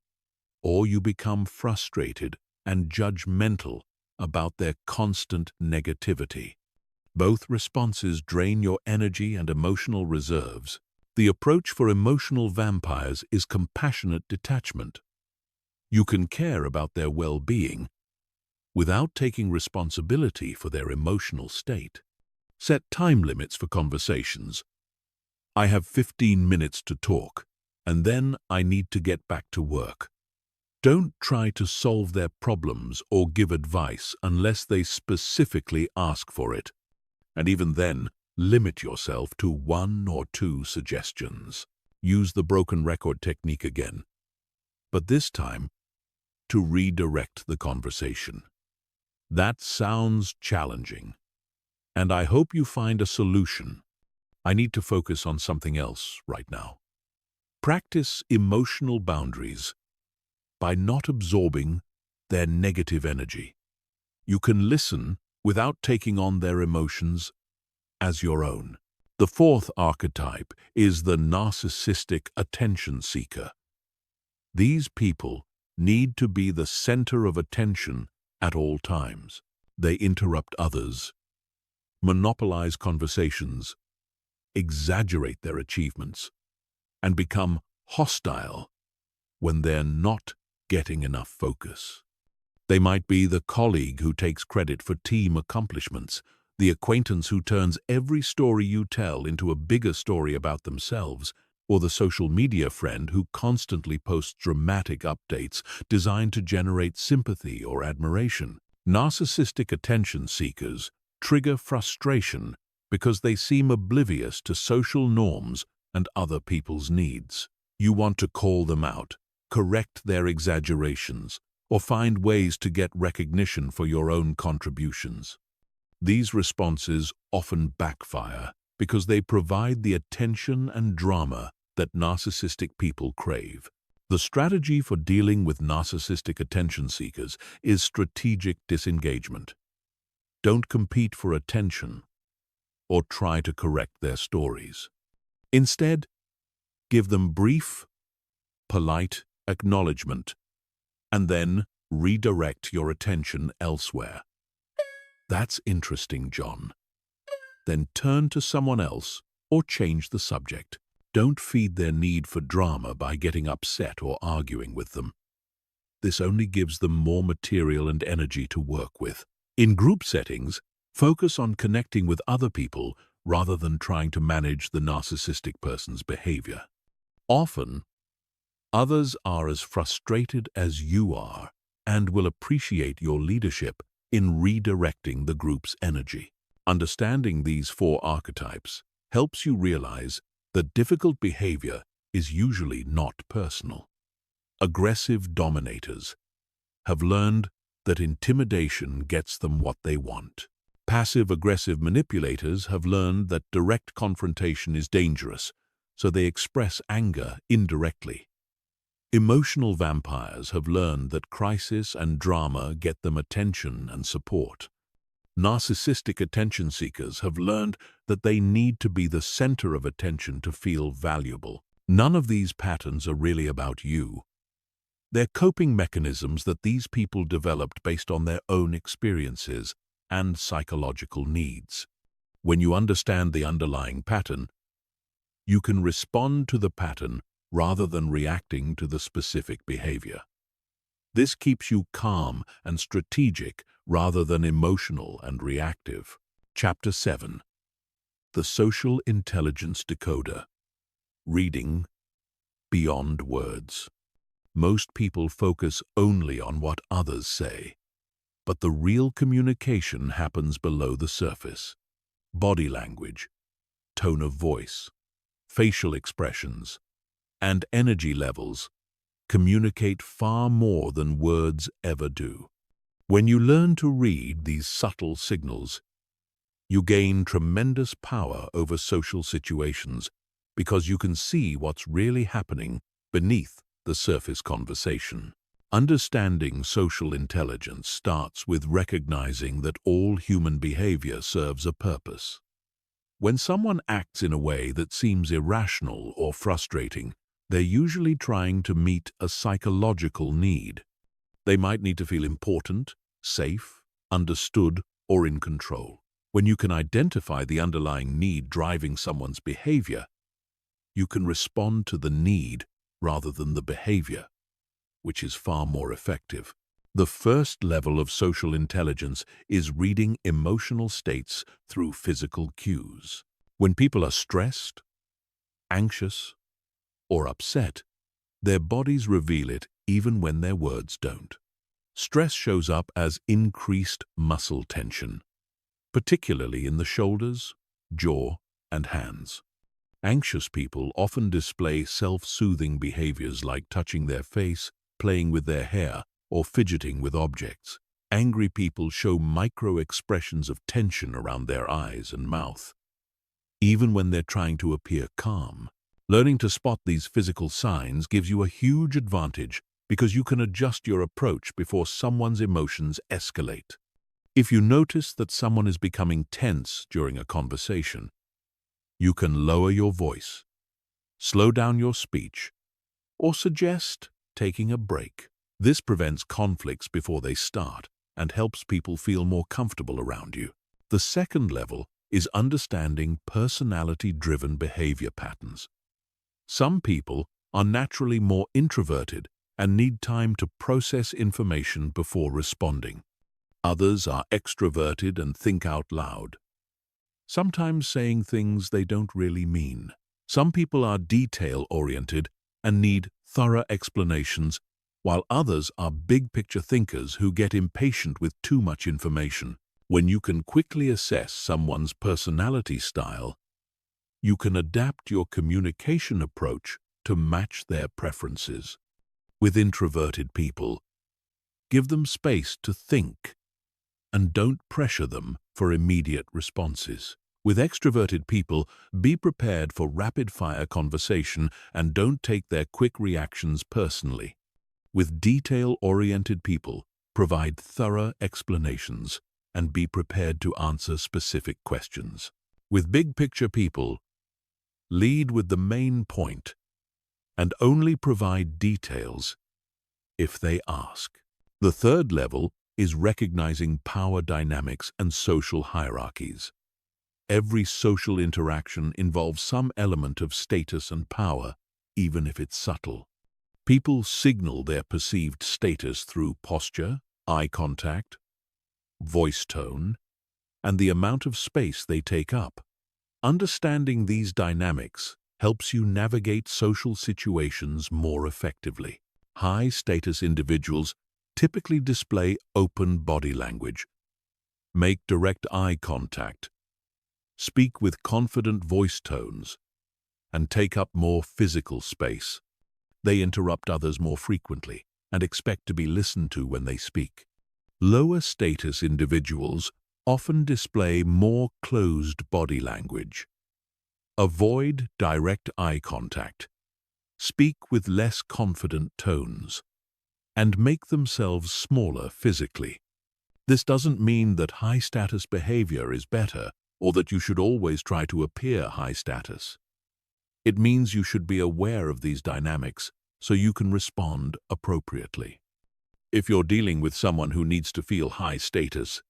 or you become frustrated and judgmental about their constant negativity. Both responses drain your energy and emotional reserves. The approach for emotional vampires is compassionate detachment. You can care about their well-being without taking responsibility for their emotional state. Set time limits for conversations. I have 15 minutes to talk, and then I need to get back to work. Don't try to solve their problems or give advice unless they specifically ask for it. And even then, limit yourself to 1 or 2 suggestions. Use the broken record technique again, but this time to redirect the conversation. That sounds challenging, and I hope you find a solution. I need to focus on something else right now. Practice emotional boundaries by not absorbing their negative energy. You can listen without taking on their emotions as your own. The fourth archetype is the narcissistic attention seeker. These people need to be the center of attention at all times. They interrupt others, monopolize conversations, exaggerate their achievements, and become hostile when they're not getting enough focus. They might be the colleague who takes credit for team accomplishments, the acquaintance who turns every story you tell into a bigger story about themselves, or the social media friend who constantly posts dramatic updates designed to generate sympathy or admiration. Narcissistic attention seekers trigger frustration because they seem oblivious to social norms and other people's needs. You want to call them out, correct their exaggerations, or find ways to get recognition for your own contributions. These responses often backfire because they provide the attention and drama that narcissistic people crave. The strategy for dealing with narcissistic attention seekers is strategic disengagement. Don't compete for attention or try to correct their stories. Instead, give them brief, polite acknowledgement and then redirect your attention elsewhere. "That's interesting, John." Then turn to someone else or change the subject. Don't feed their need for drama by getting upset or arguing with them. This only gives them more material and energy to work with. In group settings, focus on connecting with other people rather than trying to manage the narcissistic person's behavior. Often, others are as frustrated as you are and will appreciate your leadership in redirecting the group's energy. Understanding these 4 archetypes helps you realize that difficult behavior is usually not personal. Aggressive dominators have learned that intimidation gets them what they want. Passive-aggressive manipulators have learned that direct confrontation is dangerous, so they express anger indirectly. Emotional vampires have learned that crisis and drama get them attention and support. Narcissistic attention seekers have learned that they need to be the center of attention to feel valuable. None of these patterns are really about you. They're coping mechanisms that these people developed based on their own experiences and psychological needs. When you understand the underlying pattern, you can respond to the pattern rather than reacting to the specific behavior. This keeps you calm and strategic rather than emotional and reactive. Chapter 7. The Social Intelligence Decoder. Reading beyond words. Most people focus only on what others say, but the real communication happens below the surface. Body language, tone of voice, facial expressions, and energy levels communicate far more than words ever do. When you learn to read these subtle signals, you gain tremendous power over social situations because you can see what's really happening beneath the surface conversation. Understanding social intelligence starts with recognizing that all human behavior serves a purpose. When someone acts in a way that seems irrational or frustrating, they're usually trying to meet a psychological need. They might need to feel important, safe, understood, or in control. When you can identify the underlying need driving someone's behavior, you can respond to the need rather than the behavior, which is far more effective. The first level of social intelligence is reading emotional states through physical cues. When people are stressed, anxious, or upset, their bodies reveal it even when their words don't. Stress shows up as increased muscle tension, particularly in the shoulders, jaw, and hands. Anxious people often display self-soothing behaviors like touching their face, playing with their hair, or fidgeting with objects. Angry people show micro-expressions of tension around their eyes and mouth, even when they're trying to appear calm. Learning to spot these physical signs gives you a huge advantage because you can adjust your approach before someone's emotions escalate. If you notice that someone is becoming tense during a conversation, you can lower your voice, slow down your speech, or suggest taking a break. This prevents conflicts before they start and helps people feel more comfortable around you. The second level is understanding personality-driven behavior patterns. Some people are naturally more introverted and need time to process information before responding. Others are extroverted and think out loud, sometimes saying things they don't really mean. Some people are detail-oriented and need thorough explanations, while others are big-picture thinkers who get impatient with too much information. When you can quickly assess someone's personality style, you can adapt your communication approach to match their preferences. With introverted people, give them space to think and don't pressure them for immediate responses. With extroverted people, be prepared for rapid-fire conversation and don't take their quick reactions personally. With detail-oriented people, provide thorough explanations and be prepared to answer specific questions. With big-picture people, lead with the main point and only provide details if they ask. The third level is recognizing power dynamics and social hierarchies. Every social interaction involves some element of status and power, even if it's subtle. People signal their perceived status through posture, eye contact, voice tone, and the amount of space they take up. Understanding these dynamics helps you navigate social situations more effectively. High-status individuals typically display open body language, make direct eye contact, speak with confident voice tones, and take up more physical space. They interrupt others more frequently and expect to be listened to when they speak. Lower-status individuals often display more closed body language. Avoid direct eye contact, speak with less confident tones, and make themselves smaller physically. This doesn't mean that high-status behavior is better or that you should always try to appear high status. It means you should be aware of these dynamics so you can respond appropriately. If you're dealing with someone who needs to feel high status,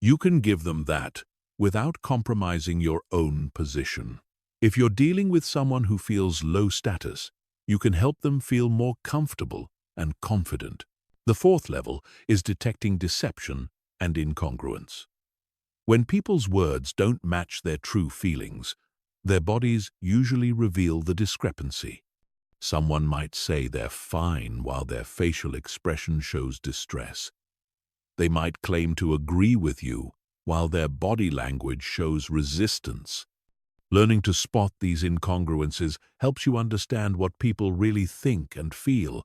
you can give them that without compromising your own position. If you're dealing with someone who feels low status, you can help them feel more comfortable and confident. The fourth level is detecting deception and incongruence. When people's words don't match their true feelings, their bodies usually reveal the discrepancy. Someone might say they're fine while their facial expression shows distress. They might claim to agree with you while their body language shows resistance. Learning to spot these incongruences helps you understand what people really think and feel,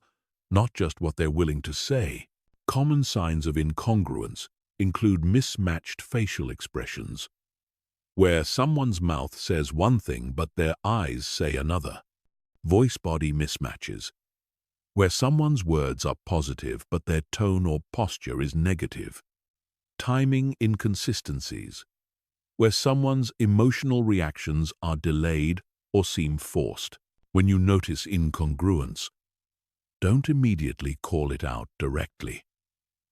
not just what they're willing to say. Common signs of incongruence include mismatched facial expressions, where someone's mouth says one thing but their eyes say another. Voice-body mismatches, where someone's words are positive but their tone or posture is negative. Timing inconsistencies, where someone's emotional reactions are delayed or seem forced. When you notice incongruence, don't immediately call it out directly.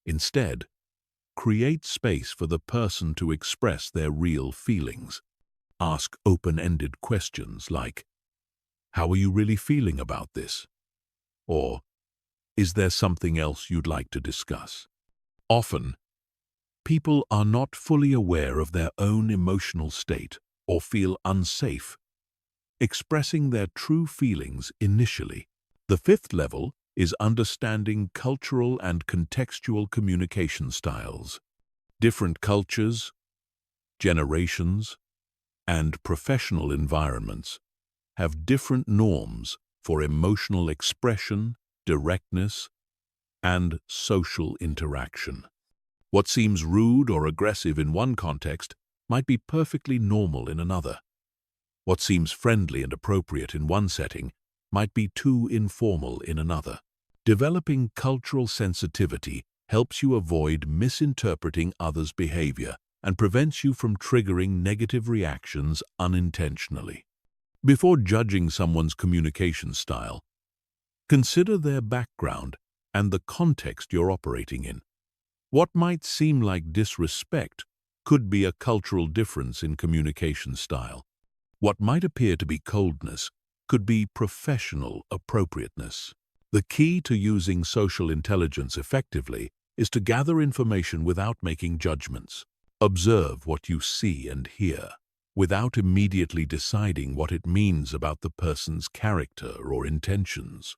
Instead, create space for the person to express their real feelings. Ask open-ended questions like, "How are you really feeling about this?" Or, "Is there something else you'd like to discuss?" Often, people are not fully aware of their own emotional state or feel unsafe expressing their true feelings initially. The fifth level is understanding cultural and contextual communication styles. Different cultures, generations, and professional environments have different norms for emotional expression, directness, and social interaction. What seems rude or aggressive in one context might be perfectly normal in another. What seems friendly and appropriate in one setting might be too informal in another. Developing cultural sensitivity helps you avoid misinterpreting others' behavior and prevents you from triggering negative reactions unintentionally. Before judging someone's communication style, consider their background and the context you're operating in. What might seem like disrespect could be a cultural difference in communication style. What might appear to be coldness could be professional appropriateness. The key to using social intelligence effectively is to gather information without making judgments. Observe what you see and hear, without immediately deciding what it means about the person's character or intentions.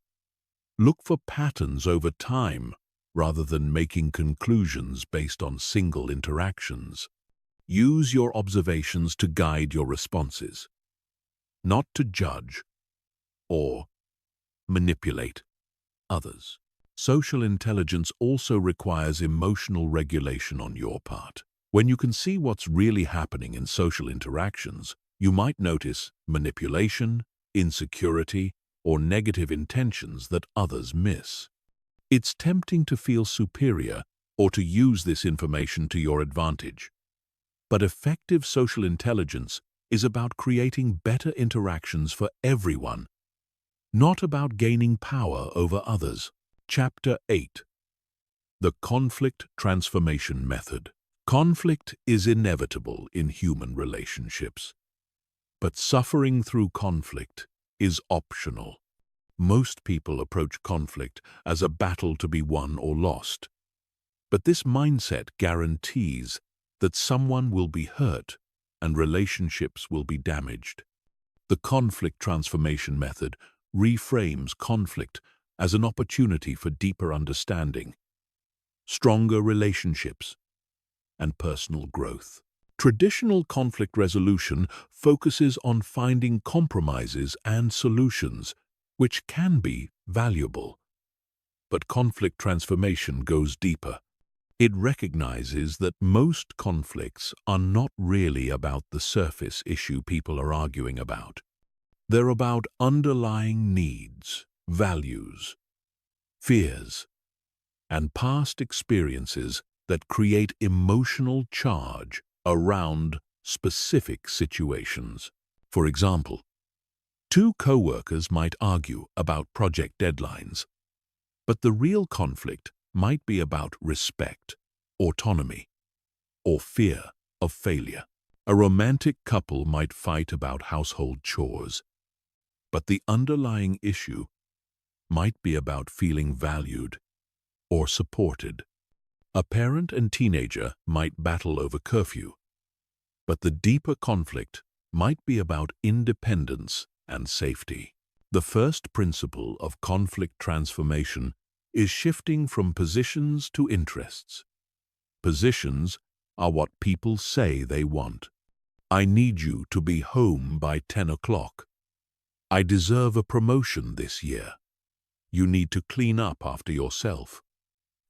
Look for patterns over time rather than making conclusions based on single interactions. Use your observations to guide your responses, not to judge or manipulate others. Social intelligence also requires emotional regulation on your part. When you can see what's really happening in social interactions, you might notice manipulation, insecurity, or negative intentions that others miss. It's tempting to feel superior or to use this information to your advantage. But effective social intelligence is about creating better interactions for everyone, not about gaining power over others. Chapter 8. The Conflict Transformation Method. Conflict is inevitable in human relationships, but suffering through conflict is optional. Most people approach conflict as a battle to be won or lost, but this mindset guarantees that someone will be hurt and relationships will be damaged. The conflict transformation method reframes conflict as an opportunity for deeper understanding, stronger relationships, and personal growth. Traditional conflict resolution focuses on finding compromises and solutions, which can be valuable. But conflict transformation goes deeper. It recognizes that most conflicts are not really about the surface issue people are arguing about. They're about underlying needs, values, fears, and past experiences that create emotional charge around specific situations. For example, two co-workers might argue about project deadlines, but the real conflict might be about respect, autonomy, or fear of failure. A romantic couple might fight about household chores, but the underlying issue might be about feeling valued or supported. A parent and teenager might battle over curfew, but the deeper conflict might be about independence and safety. The first principle of conflict transformation is shifting from positions to interests. Positions are what people say they want. I need you to be home by 10 o'clock. I deserve a promotion this year. You need to clean up after yourself.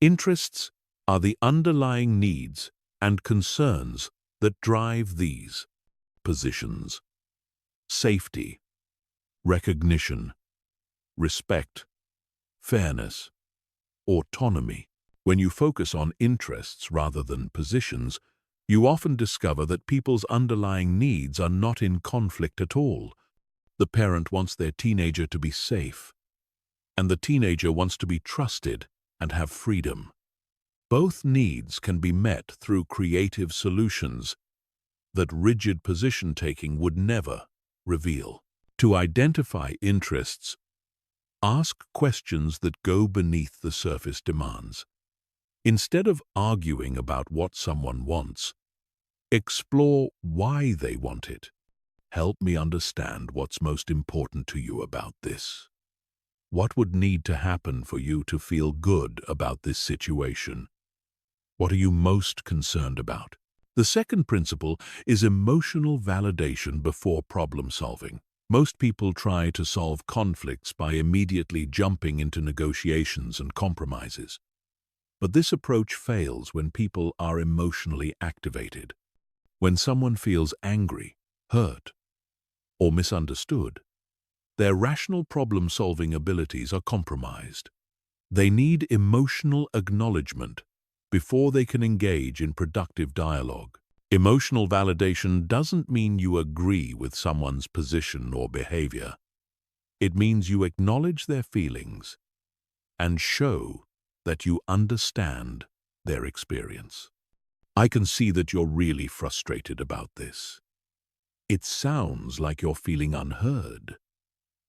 Interests are the underlying needs and concerns that drive these positions. Safety, recognition, respect, fairness, autonomy. When you focus on interests rather than positions, you often discover that people's underlying needs are not in conflict at all. The parent wants their teenager to be safe, and the teenager wants to be trusted and have freedom. Both needs can be met through creative solutions that rigid position-taking would never reveal. To identify interests, ask questions that go beneath the surface demands. Instead of arguing about what someone wants, explore why they want it. Help me understand what's most important to you about this. What would need to happen for you to feel good about this situation? What are you most concerned about? The second principle is emotional validation before problem solving. Most people try to solve conflicts by immediately jumping into negotiations and compromises. But this approach fails when people are emotionally activated. When someone feels angry, hurt, or misunderstood, their rational problem-solving abilities are compromised. They need emotional acknowledgement before they can engage in productive dialogue. Emotional validation doesn't mean you agree with someone's position or behavior. It means you acknowledge their feelings and show that you understand their experience. I can see that you're really frustrated about this. It sounds like you're feeling unheard.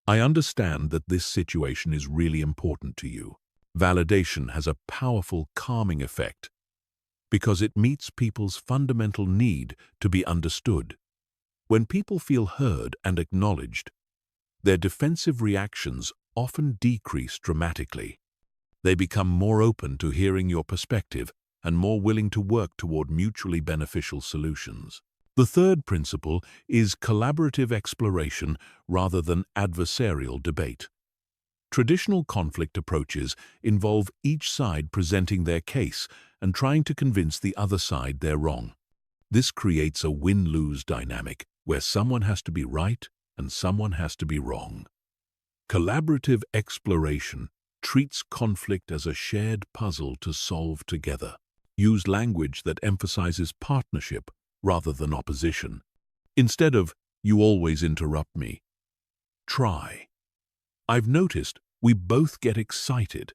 I understand that this situation is really important to you. Validation has a powerful calming effect because it meets people's fundamental need to be understood. When people feel heard and acknowledged, their defensive reactions often decrease dramatically. They become more open to hearing your perspective and more willing to work toward mutually beneficial solutions. The third principle is collaborative exploration rather than adversarial debate. Traditional conflict approaches involve each side presenting their case and trying to convince the other side they're wrong. This creates a win-lose dynamic where someone has to be right and someone has to be wrong. Collaborative exploration treats conflict as a shared puzzle to solve together. Use language that emphasizes partnership rather than opposition. Instead of, "You always interrupt me," try, "I've noticed we both get excited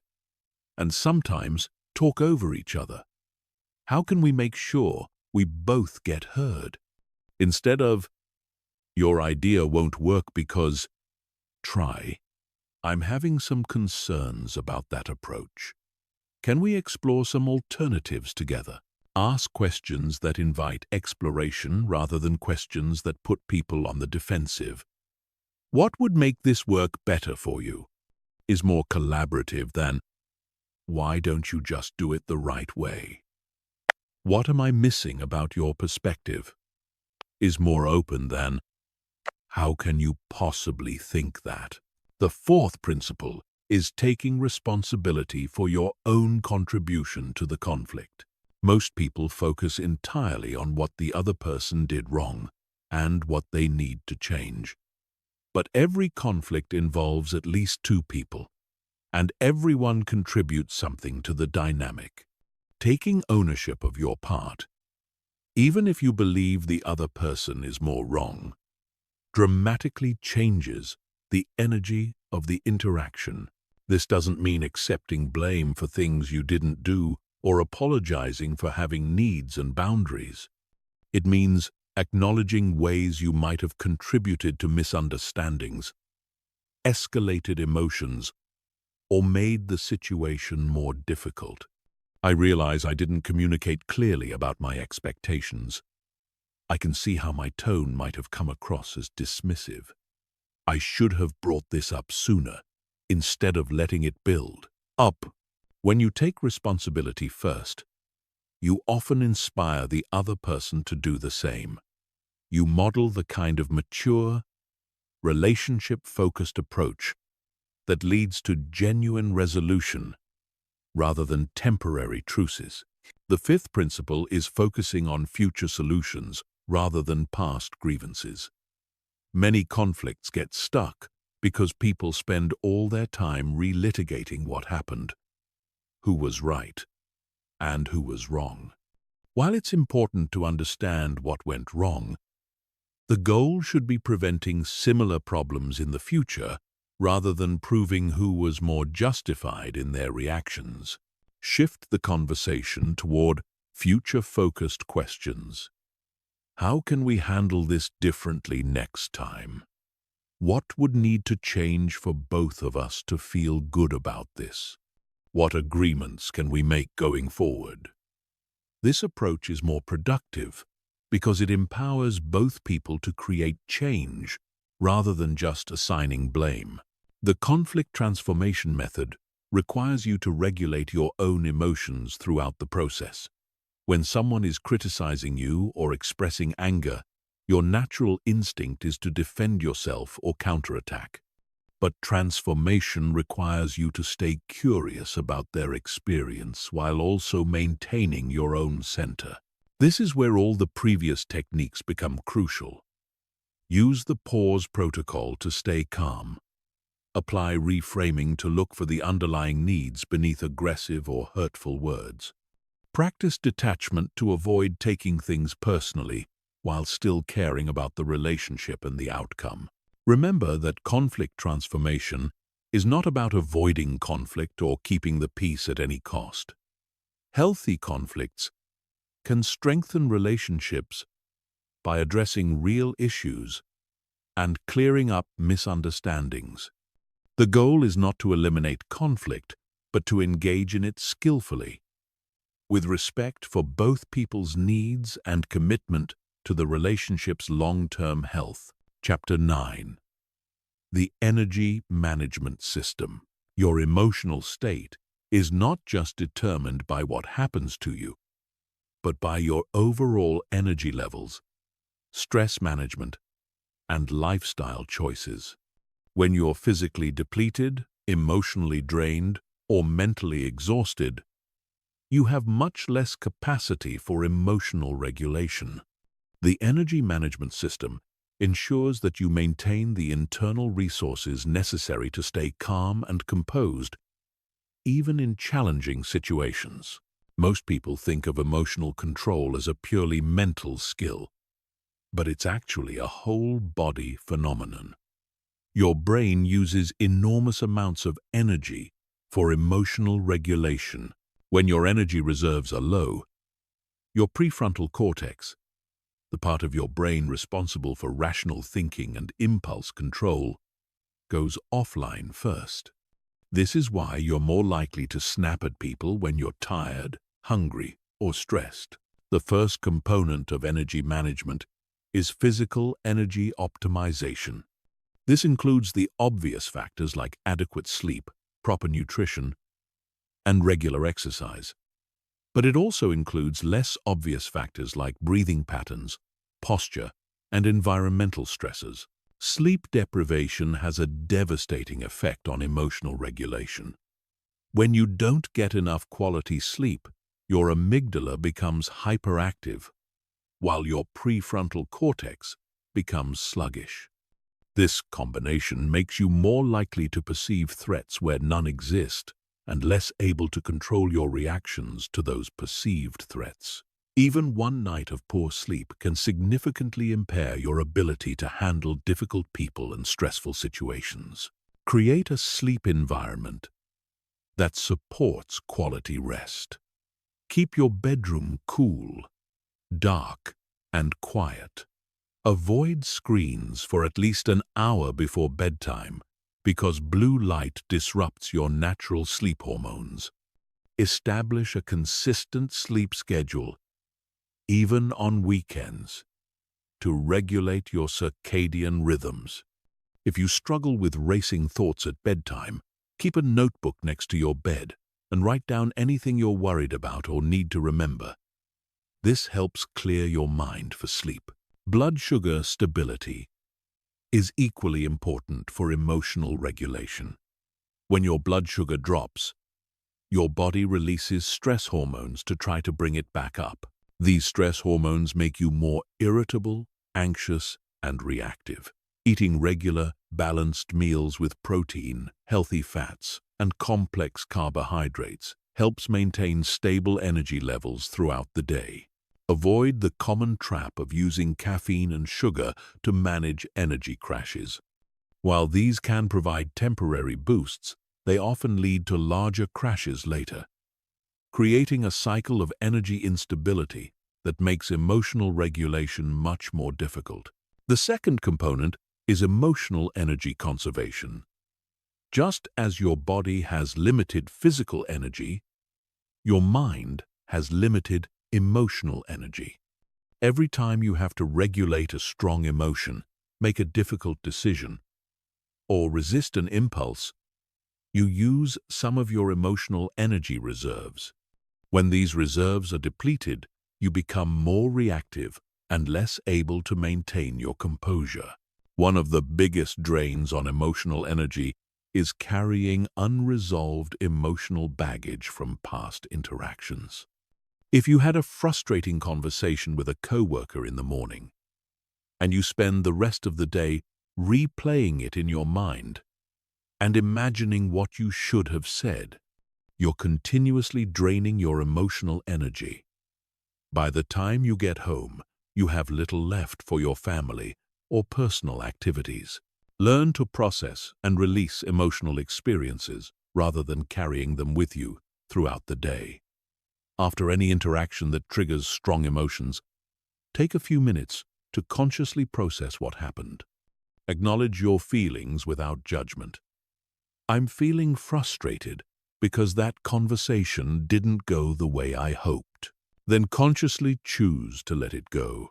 and sometimes talk over each other. How can we make sure we both get heard?" Instead of, "Your idea won't work because," try, "I'm having some concerns about that approach. Can we explore some alternatives together?" Ask questions that invite exploration rather than questions that put people on the defensive. "What would make this work better for you?" is more collaborative than, "Why don't you just do it the right way?" "What am I missing about your perspective?" is more open than, "How can you possibly think that?" The fourth principle is taking responsibility for your own contribution to the conflict. Most people focus entirely on what the other person did wrong and what they need to change. But every conflict involves at least two people, and everyone contributes something to the dynamic. Taking ownership of your part, even if you believe the other person is more wrong, dramatically changes the energy of the interaction. This doesn't mean accepting blame for things you didn't do or apologizing for having needs and boundaries. It means acknowledging ways you might have contributed to misunderstandings, escalated emotions, or made the situation more difficult. I realize I didn't communicate clearly about my expectations. I can see how my tone might have come across as dismissive. I should have brought this up sooner, instead of letting it build up. When you take responsibility first, you often inspire the other person to do the same. You model the kind of mature, relationship-focused approach that leads to genuine resolution rather than temporary truces. The fifth principle is focusing on future solutions rather than past grievances. Many conflicts get stuck because people spend all their time relitigating what happened, who was right, and who was wrong. While it's important to understand what went wrong, the goal should be preventing similar problems in the future rather than proving who was more justified in their reactions. Shift the conversation toward future-focused questions. How can we handle this differently next time? What would need to change for both of us to feel good about this? What agreements can we make going forward? This approach is more productive because it empowers both people to create change rather than just assigning blame. The conflict transformation method requires you to regulate your own emotions throughout the process. When someone is criticizing you or expressing anger, your natural instinct is to defend yourself or counterattack. But transformation requires you to stay curious about their experience while also maintaining your own center. This is where all the previous techniques become crucial. Use the pause protocol to stay calm. Apply reframing to look for the underlying needs beneath aggressive or hurtful words. Practice detachment to avoid taking things personally while still caring about the relationship and the outcome. Remember that conflict transformation is not about avoiding conflict or keeping the peace at any cost. Healthy conflicts can strengthen relationships by addressing real issues and clearing up misunderstandings. The goal is not to eliminate conflict, but to engage in it skillfully, with respect for both people's needs and commitment to the relationship's long-term health. Chapter 9. The Energy Management System. Your emotional state is not just determined by what happens to you, but by your overall energy levels, stress management, and lifestyle choices. When you're physically depleted, emotionally drained, or mentally exhausted, you have much less capacity for emotional regulation. The energy management system ensures that you maintain the internal resources necessary to stay calm and composed, even in challenging situations. Most people think of emotional control as a purely mental skill, but it's actually a whole-body phenomenon. Your brain uses enormous amounts of energy for emotional regulation. When your energy reserves are low, your prefrontal cortex, the part of your brain responsible for rational thinking and impulse control, goes offline first. This is why you're more likely to snap at people when you're tired, hungry, or stressed. The first component of energy management is physical energy optimization. This includes the obvious factors like adequate sleep, proper nutrition, and regular exercise. But it also includes less obvious factors like breathing patterns, posture, and environmental stresses. Sleep deprivation has a devastating effect on emotional regulation. When you don't get enough quality sleep, your amygdala becomes hyperactive, while your prefrontal cortex becomes sluggish. This combination makes you more likely to perceive threats where none exist and less able to control your reactions to those perceived threats. Even one night of poor sleep can significantly impair your ability to handle difficult people and stressful situations. Create a sleep environment that supports quality rest. Keep your bedroom cool, dark, and quiet. Avoid screens for at least an hour before bedtime because blue light disrupts your natural sleep hormones. Establish a consistent sleep schedule, even on weekends, to regulate your circadian rhythms. If you struggle with racing thoughts at bedtime, keep a notebook next to your bed and write down anything you're worried about or need to remember. This helps clear your mind for sleep. Blood sugar stability is equally important for emotional regulation. When your blood sugar drops, your body releases stress hormones to try to bring it back up. These stress hormones make you more irritable, anxious, and reactive. Eating regular, balanced meals with protein, healthy fats, and complex carbohydrates helps maintain stable energy levels throughout the day. Avoid the common trap of using caffeine and sugar to manage energy crashes. While these can provide temporary boosts, they often lead to larger crashes later, creating a cycle of energy instability that makes emotional regulation much more difficult. The second component is emotional energy conservation. Just as your body has limited physical energy, your mind has limited emotional energy. Every time you have to regulate a strong emotion, make a difficult decision, or resist an impulse, you use some of your emotional energy reserves. When these reserves are depleted, you become more reactive and less able to maintain your composure. One of the biggest drains on emotional energy is carrying unresolved emotional baggage from past interactions. If you had a frustrating conversation with a coworker in the morning, and you spend the rest of the day replaying it in your mind and imagining what you should have said, you're continuously draining your emotional energy. By the time you get home, you have little left for your family or personal activities. Learn to process and release emotional experiences rather than carrying them with you throughout the day. After any interaction that triggers strong emotions, take a few minutes to consciously process what happened. Acknowledge your feelings without judgment. I'm feeling frustrated because that conversation didn't go the way I hoped. Then consciously choose to let it go.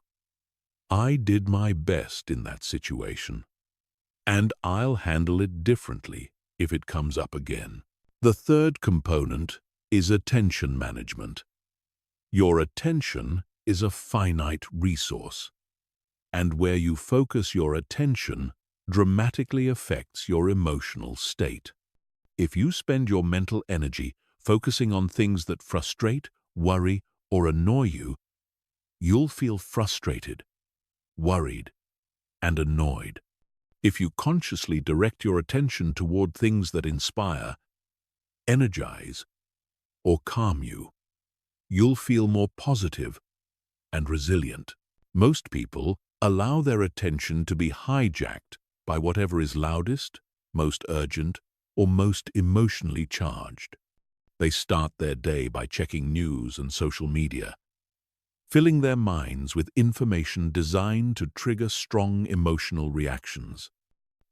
I did my best in that situation, and I'll handle it differently if it comes up again. The third component is attention management. Your attention is a finite resource, and where you focus your attention dramatically affects your emotional state. If you spend your mental energy focusing on things that frustrate, worry, or annoy you, you'll feel frustrated, worried, and annoyed. If you consciously direct your attention toward things that inspire, energize, or calm you, you'll feel more positive and resilient. Most people allow their attention to be hijacked by whatever is loudest, most urgent, or most emotionally charged. They start their day by checking news and social media, filling their minds with information designed to trigger strong emotional reactions.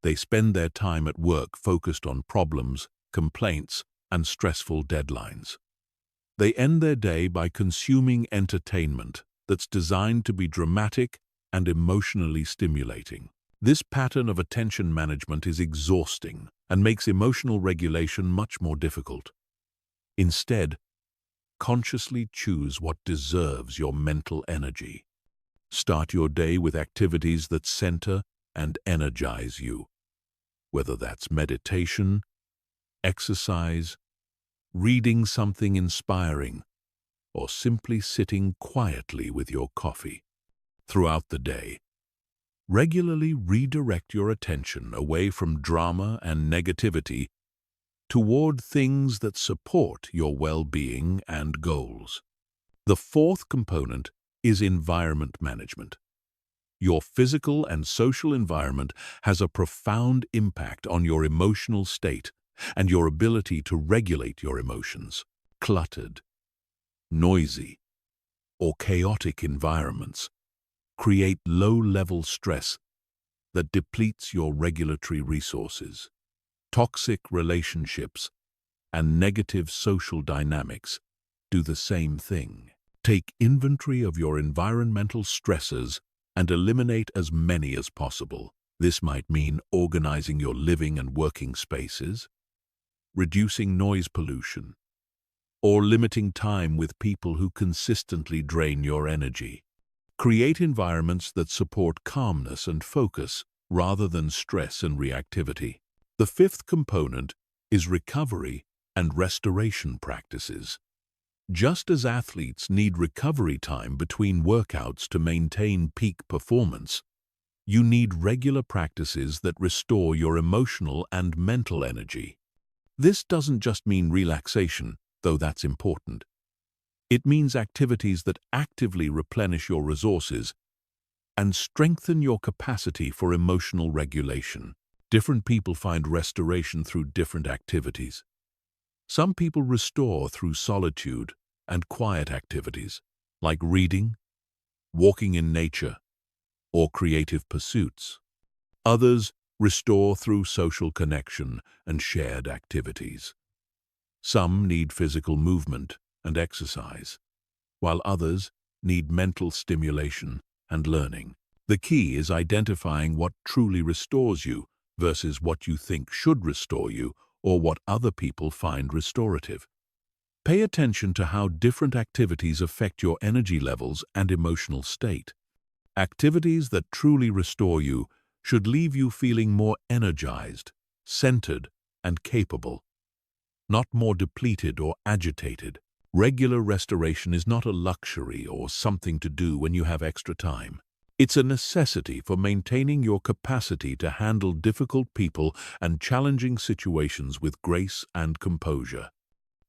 They spend their time at work focused on problems, complaints, and stressful deadlines. They end their day by consuming entertainment that's designed to be dramatic and emotionally stimulating. This pattern of attention management is exhausting and makes emotional regulation much more difficult. Instead, consciously choose what deserves your mental energy. Start your day with activities that center and energize you, whether that's meditation, exercise, reading something inspiring, or simply sitting quietly with your coffee. Throughout the day, regularly redirect your attention away from drama and negativity toward things that support your well-being and goals. The fourth component is environment management. Your physical and social environment has a profound impact on your emotional state and your ability to regulate your emotions. Cluttered, noisy, or chaotic environments create low-level stress that depletes your regulatory resources. Toxic relationships and negative social dynamics do the same thing. Take inventory of your environmental stressors and eliminate as many as possible. This might mean organizing your living and working spaces, reducing noise pollution, or limiting time with people who consistently drain your energy. Create environments that support calmness and focus rather than stress and reactivity. The fifth component is recovery and restoration practices. Just as athletes need recovery time between workouts to maintain peak performance, you need regular practices that restore your emotional and mental energy. This doesn't just mean relaxation, though that's important. It means activities that actively replenish your resources and strengthen your capacity for emotional regulation. Different people find restoration through different activities. Some people restore through solitude and quiet activities, like reading, walking in nature, or creative pursuits. Others restore through social connection and shared activities. Some need physical movement and exercise, while others need mental stimulation and learning. The key is identifying what truly restores you versus what you think should restore you or what other people find restorative. Pay attention to how different activities affect your energy levels and emotional state. Activities that truly restore you should leave you feeling more energized, centered, and capable, not more depleted or agitated. Regular restoration is not a luxury or something to do when you have extra time. It's a necessity for maintaining your capacity to handle difficult people and challenging situations with grace and composure.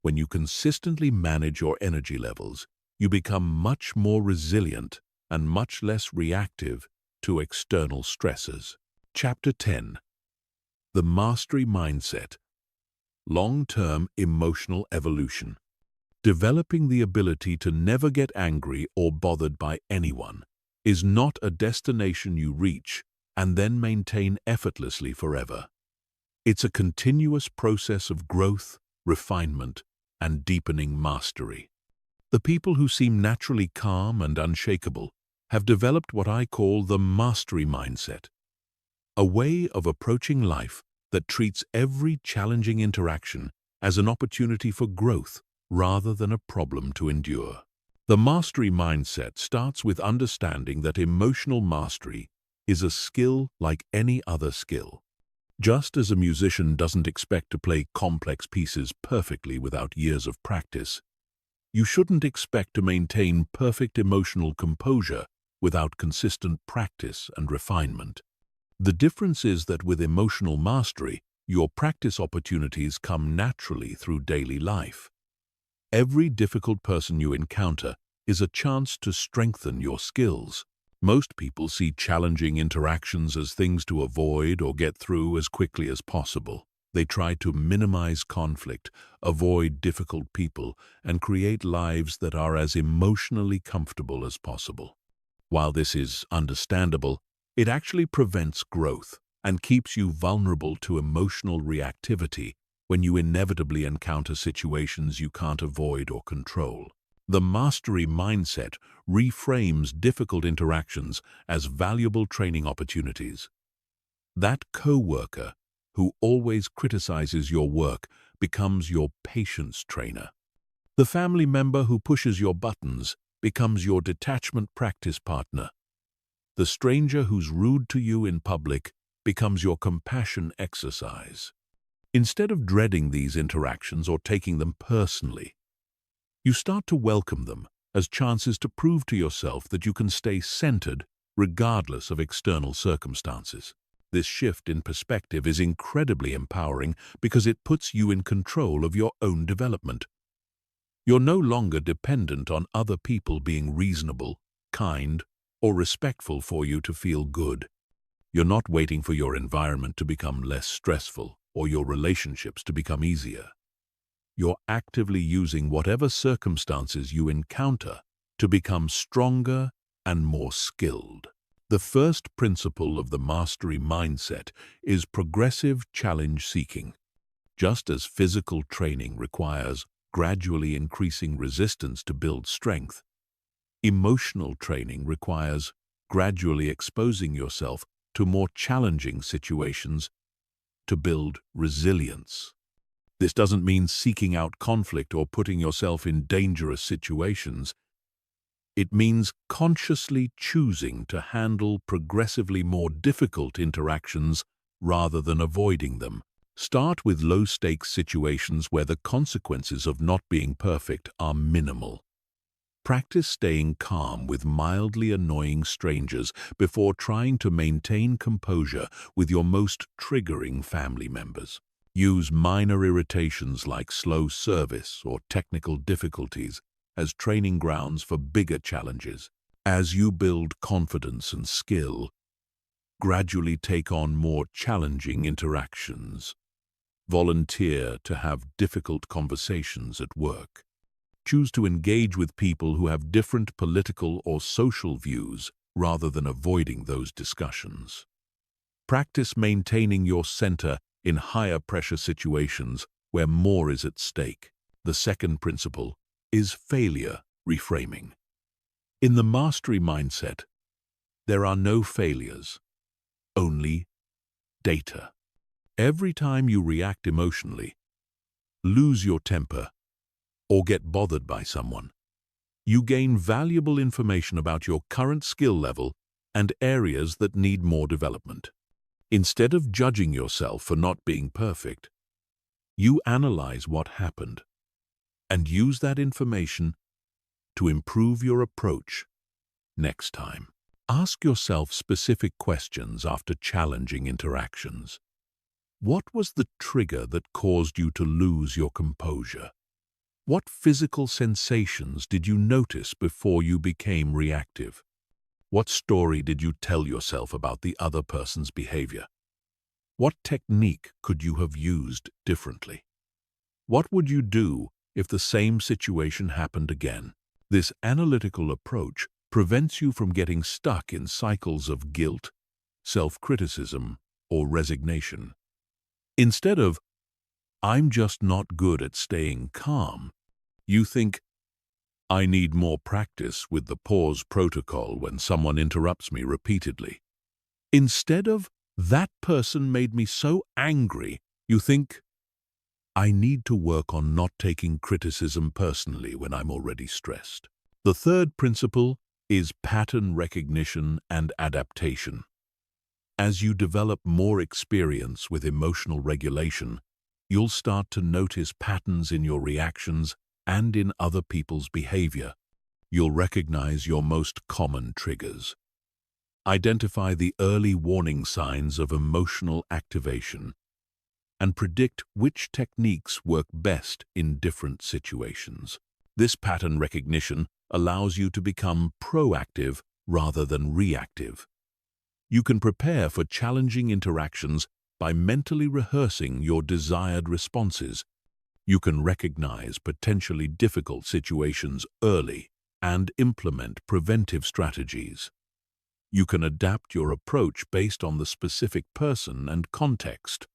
When you consistently manage your energy levels, you become much more resilient and much less reactive to external stresses. Chapter 10. The Mastery Mindset. Long-term emotional evolution. Developing the ability to never get angry or bothered by anyone is not a destination you reach and then maintain effortlessly forever. It's a continuous process of growth, refinement, and deepening mastery. The people who seem naturally calm and unshakable have developed what I call the mastery mindset, a way of approaching life that treats every challenging interaction as an opportunity for growth rather than a problem to endure. The mastery mindset starts with understanding that emotional mastery is a skill like any other skill. Just as a musician doesn't expect to play complex pieces perfectly without years of practice, you shouldn't expect to maintain perfect emotional composure without consistent practice and refinement. The difference is that with emotional mastery, your practice opportunities come naturally through daily life. Every difficult person you encounter is a chance to strengthen your skills. Most people see challenging interactions as things to avoid or get through as quickly as possible. They try to minimize conflict, avoid difficult people, and create lives that are as emotionally comfortable as possible. While this is understandable, it actually prevents growth and keeps you vulnerable to emotional reactivity when you inevitably encounter situations you can't avoid or control. The mastery mindset reframes difficult interactions as valuable training opportunities. That coworker who always criticizes your work becomes your patience trainer. The family member who pushes your buttons becomes your detachment practice partner. The stranger who's rude to you in public becomes your compassion exercise. Instead of dreading these interactions or taking them personally, you start to welcome them as chances to prove to yourself that you can stay centered regardless of external circumstances. This shift in perspective is incredibly empowering because it puts you in control of your own development. You're no longer dependent on other people being reasonable, kind, or respectful for you to feel good. You're not waiting for your environment to become less stressful or your relationships to become easier. You're actively using whatever circumstances you encounter to become stronger and more skilled. The first principle of the mastery mindset is progressive challenge seeking. Just as physical training requires gradually increasing resistance to build strength, emotional training requires gradually exposing yourself to more challenging situations to build resilience. This doesn't mean seeking out conflict or putting yourself in dangerous situations. It means consciously choosing to handle progressively more difficult interactions rather than avoiding them. Start with low-stakes situations where the consequences of not being perfect are minimal. Practice staying calm with mildly annoying strangers before trying to maintain composure with your most triggering family members. Use minor irritations like slow service or technical difficulties as training grounds for bigger challenges. As you build confidence and skill, gradually take on more challenging interactions. Volunteer to have difficult conversations at work. Choose to engage with people who have different political or social views rather than avoiding those discussions. Practice maintaining your center in higher pressure situations where more is at stake. The second principle is failure reframing. In the mastery mindset, there are no failures, only data. Every time you react emotionally, lose your temper, or get bothered by someone, you gain valuable information about your current skill level and areas that need more development. Instead of judging yourself for not being perfect, you analyze what happened and use that information to improve your approach next time. Ask yourself specific questions after challenging interactions. What was the trigger that caused you to lose your composure? What physical sensations did you notice before you became reactive? What story did you tell yourself about the other person's behavior? What technique could you have used differently? What would you do if the same situation happened again. This analytical approach prevents you from getting stuck in cycles of guilt, self-criticism, or resignation. Instead of, "I'm just not good at staying calm," you think, "I need more practice with the pause protocol when someone interrupts me repeatedly." Instead of, "That person made me so angry," you think, "I need to work on not taking criticism personally when I'm already stressed." The third principle is pattern recognition and adaptation. As you develop more experience with emotional regulation, you'll start to notice patterns in your reactions and in other people's behavior. You'll recognize your most common triggers. Identify the early warning signs of emotional activation and predict which techniques work best in different situations. This pattern recognition allows you to become proactive rather than reactive. You can prepare for challenging interactions by mentally rehearsing your desired responses. You can recognize potentially difficult situations early and implement preventive strategies. You can adapt your approach based on the specific person and context,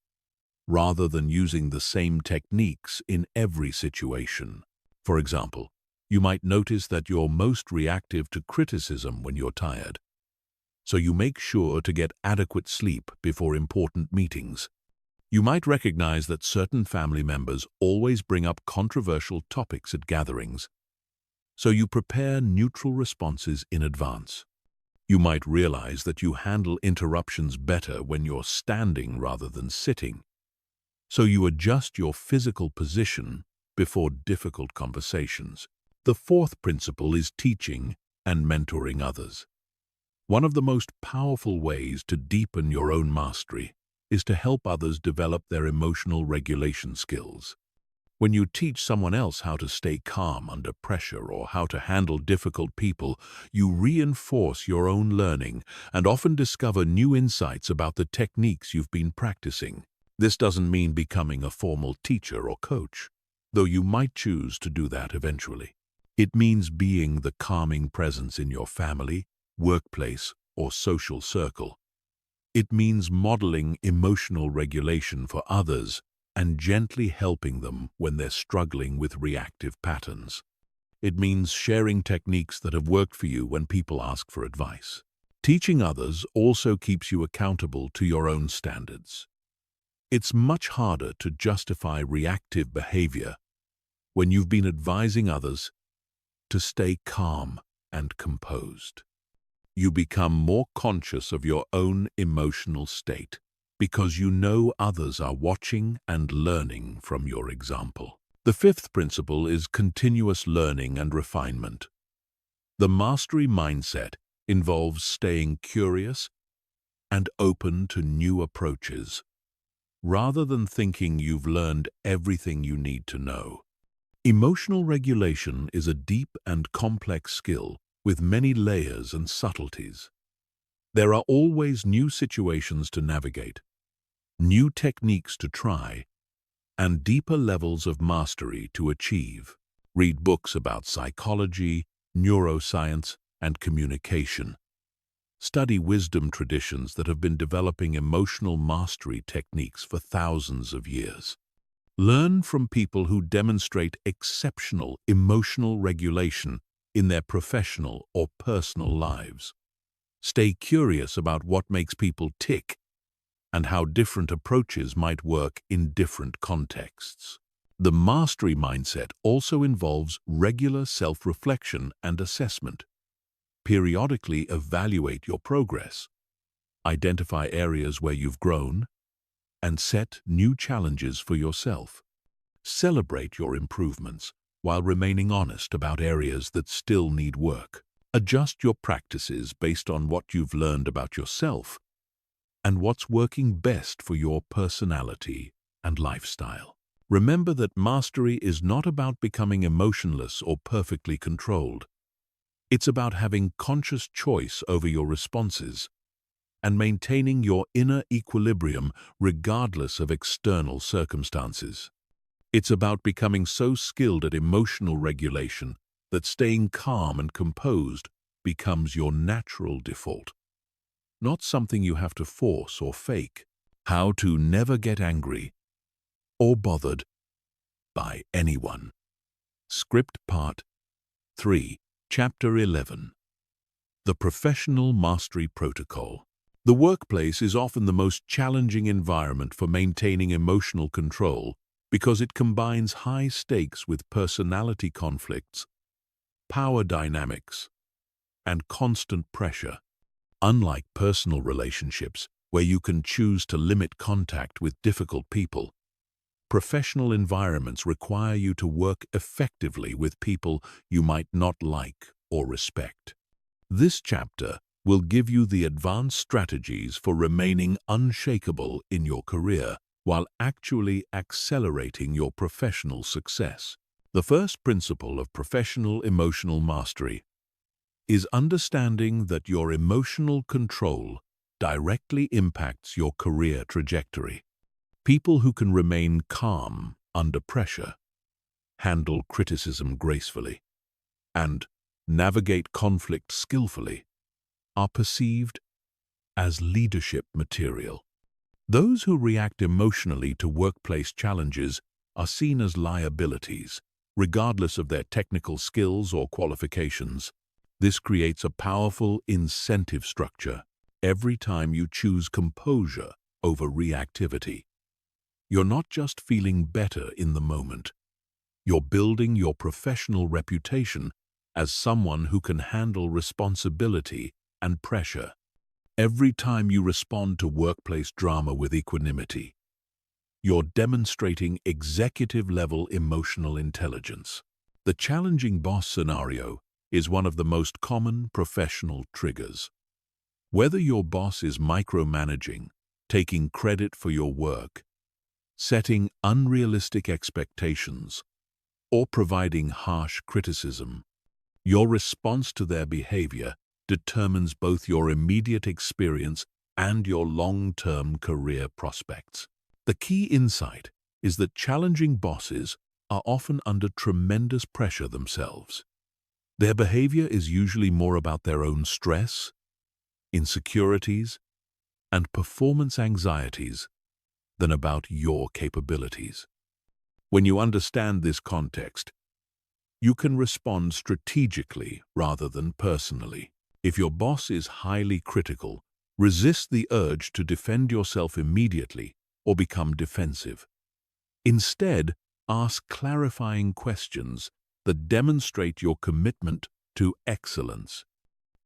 rather than using the same techniques in every situation. For example, you might notice that you're most reactive to criticism when you're tired, so you make sure to get adequate sleep before important meetings. You might recognize that certain family members always bring up controversial topics at gatherings, so you prepare neutral responses in advance. You might realize that you handle interruptions better when you're standing rather than sitting, so you adjust your physical position before difficult conversations. The fourth principle is teaching and mentoring others. One of the most powerful ways to deepen your own mastery is to help others develop their emotional regulation skills. When you teach someone else how to stay calm under pressure or how to handle difficult people, you reinforce your own learning and often discover new insights about the techniques you've been practicing. This doesn't mean becoming a formal teacher or coach, though you might choose to do that eventually. It means being the calming presence in your family, workplace, or social circle. It means modeling emotional regulation for others and gently helping them when they're struggling with reactive patterns. It means sharing techniques that have worked for you when people ask for advice. Teaching others also keeps you accountable to your own standards. It's much harder to justify reactive behavior when you've been advising others to stay calm and composed. You become more conscious of your own emotional state because you know others are watching and learning from your example. The fifth principle is continuous learning and refinement. The mastery mindset involves staying curious and open to new approaches, rather than thinking you've learned everything you need to know. Emotional regulation is a deep and complex skill with many layers and subtleties. There are always new situations to navigate, new techniques to try, and deeper levels of mastery to achieve. Read books about psychology, neuroscience, and communication. Study wisdom traditions that have been developing emotional mastery techniques for thousands of years. Learn from people who demonstrate exceptional emotional regulation in their professional or personal lives. Stay curious about what makes people tick and how different approaches might work in different contexts. The mastery mindset also involves regular self-reflection and assessment. Periodically evaluate your progress, identify areas where you've grown, and set new challenges for yourself. Celebrate your improvements while remaining honest about areas that still need work. Adjust your practices based on what you've learned about yourself and what's working best for your personality and lifestyle. Remember that mastery is not about becoming emotionless or perfectly controlled. It's about having conscious choice over your responses and maintaining your inner equilibrium regardless of external circumstances. It's about becoming so skilled at emotional regulation that staying calm and composed becomes your natural default, not something you have to force or fake. How to never get angry or bothered by anyone. Script Part 3, Chapter 11. The Professional Mastery Protocol. The workplace is often the most challenging environment for maintaining emotional control because it combines high stakes with personality conflicts, power dynamics, and constant pressure. Unlike personal relationships, where you can choose to limit contact with difficult people, professional environments require you to work effectively with people you might not like or respect. This chapter will give you the advanced strategies for remaining unshakable in your career while actually accelerating your professional success. The first principle of professional emotional mastery is understanding that your emotional control directly impacts your career trajectory. People who can remain calm under pressure, handle criticism gracefully, and navigate conflict skillfully are perceived as leadership material. Those who react emotionally to workplace challenges are seen as liabilities, regardless of their technical skills or qualifications. This creates a powerful incentive structure every time you choose composure over reactivity. You're not just feeling better in the moment. You're building your professional reputation as someone who can handle responsibility and pressure. Every time you respond to workplace drama with equanimity, you're demonstrating executive-level emotional intelligence. The challenging boss scenario is one of the most common professional triggers. Whether your boss is micromanaging, taking credit for your work, setting unrealistic expectations, or providing harsh criticism, your response to their behavior determines both your immediate experience and your long-term career prospects. The key insight is that challenging bosses are often under tremendous pressure themselves. Their behavior is usually more about their own stress, insecurities, and performance anxieties than about your capabilities. When you understand this context, you can respond strategically rather than personally. If your boss is highly critical, resist the urge to defend yourself immediately or become defensive. Instead, ask clarifying questions that demonstrate your commitment to excellence.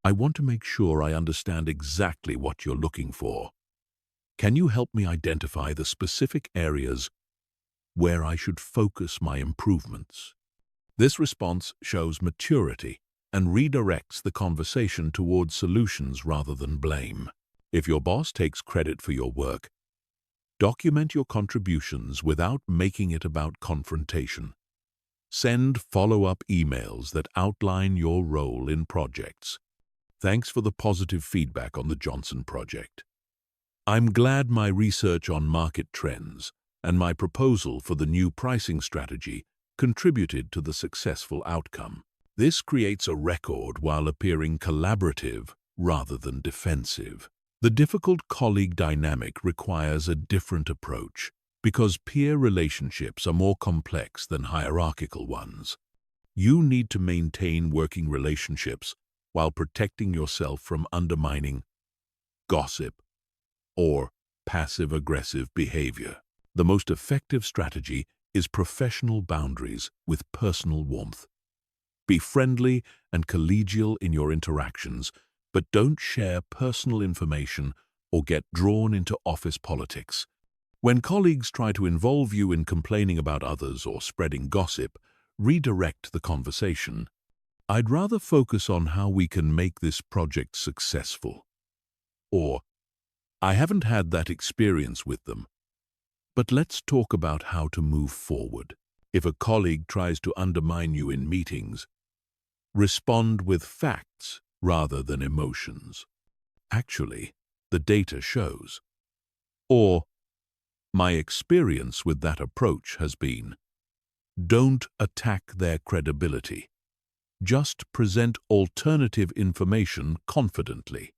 I want to make sure I understand exactly what you're looking for. Can you help me identify the specific areas where I should focus my improvements? This response shows maturity and redirects the conversation towards solutions rather than blame. If your boss takes credit for your work, document your contributions without making it about confrontation. Send follow-up emails that outline your role in projects. Thanks for the positive feedback on the Johnson project. I'm glad my research on market trends and my proposal for the new pricing strategy contributed to the successful outcome. This creates a record while appearing collaborative rather than defensive. The difficult colleague dynamic requires a different approach because peer relationships are more complex than hierarchical ones. You need to maintain working relationships while protecting yourself from undermining gossip or passive-aggressive behavior. The most effective strategy is professional boundaries with personal warmth. Be friendly and collegial in your interactions, but don't share personal information or get drawn into office politics. When colleagues try to involve you in complaining about others or spreading gossip, redirect the conversation. I'd rather focus on how we can make this project successful. Or, I haven't had that experience with them, but let's talk about how to move forward. If a colleague tries to undermine you in meetings, respond with facts rather than emotions. Actually, the data shows. Or, my experience with that approach has been. Don't attack their credibility. Just present alternative information confidently.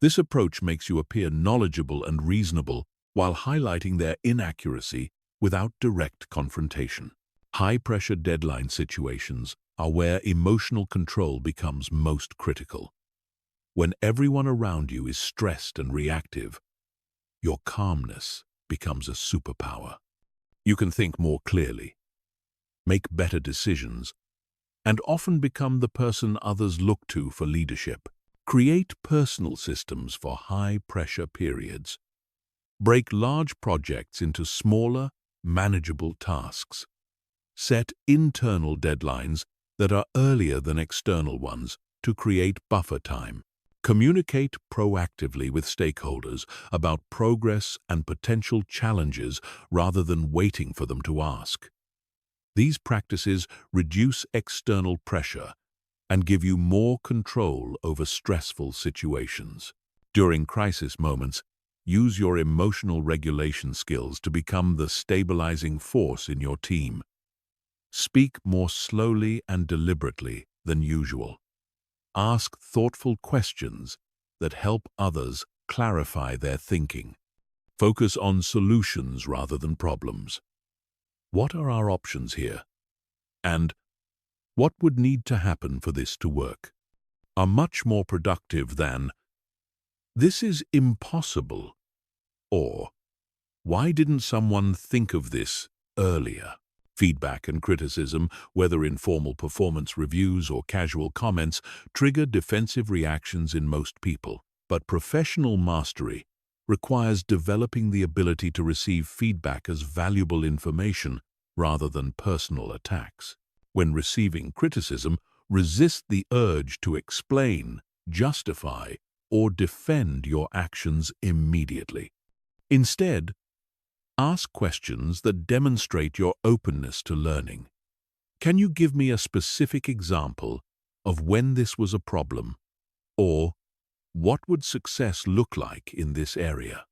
This approach makes you appear knowledgeable and reasonable while highlighting their inaccuracy without direct confrontation. High-pressure deadline situations are where emotional control becomes most critical. When everyone around you is stressed and reactive, your calmness becomes a superpower. You can think more clearly, make better decisions, and often become the person others look to for leadership. Create personal systems for high-pressure periods. Break large projects into smaller, manageable tasks. Set internal deadlines that are earlier than external ones to create buffer time. Communicate proactively with stakeholders about progress and potential challenges rather than waiting for them to ask. These practices reduce external pressure and give you more control over stressful situations. During crisis moments, use your emotional regulation skills to become the stabilizing force in your team. Speak more slowly and deliberately than usual. Ask thoughtful questions that help others clarify their thinking. Focus on solutions rather than problems. What are our options here? And what would need to happen for this to work? Are much more productive than, "This is impossible," or "Why didn't someone think of this earlier?" Feedback and criticism, whether in formal performance reviews or casual comments, trigger defensive reactions in most people. But professional mastery requires developing the ability to receive feedback as valuable information rather than personal attacks. When receiving criticism, resist the urge to explain, justify, or defend your actions immediately. Instead, ask questions that demonstrate your openness to learning. Can you give me a specific example of when this was a problem? Or, what would success look like in this area?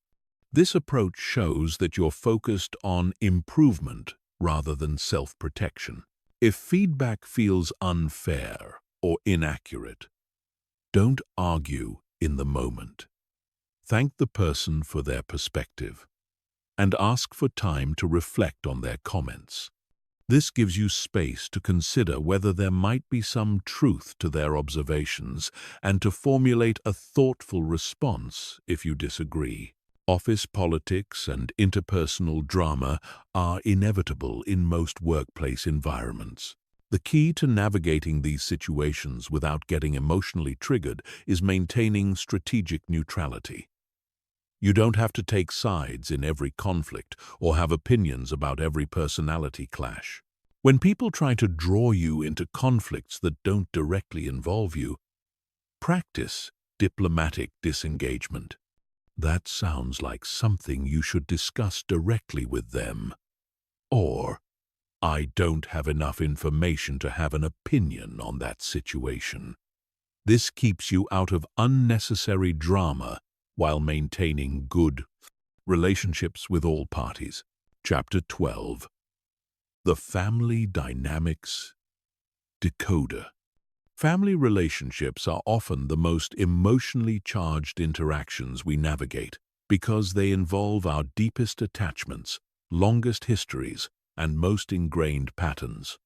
This approach shows that you're focused on improvement rather than self-protection. If feedback feels unfair or inaccurate, don't argue in the moment. Thank the person for their perspective and ask for time to reflect on their comments. This gives you space to consider whether there might be some truth to their observations and to formulate a thoughtful response if you disagree. Office politics and interpersonal drama are inevitable in most workplace environments. The key to navigating these situations without getting emotionally triggered is maintaining strategic neutrality. You don't have to take sides in every conflict or have opinions about every personality clash. When people try to draw you into conflicts that don't directly involve you, practice diplomatic disengagement. That sounds like something you should discuss directly with them. Or, "I don't have enough information to have an opinion on that situation." This keeps you out of unnecessary drama while maintaining good relationships with all parties. Chapter 12. The Family Dynamics Decoder. Family relationships are often the most emotionally charged interactions we navigate because they involve our deepest attachments, longest histories, and most ingrained patterns.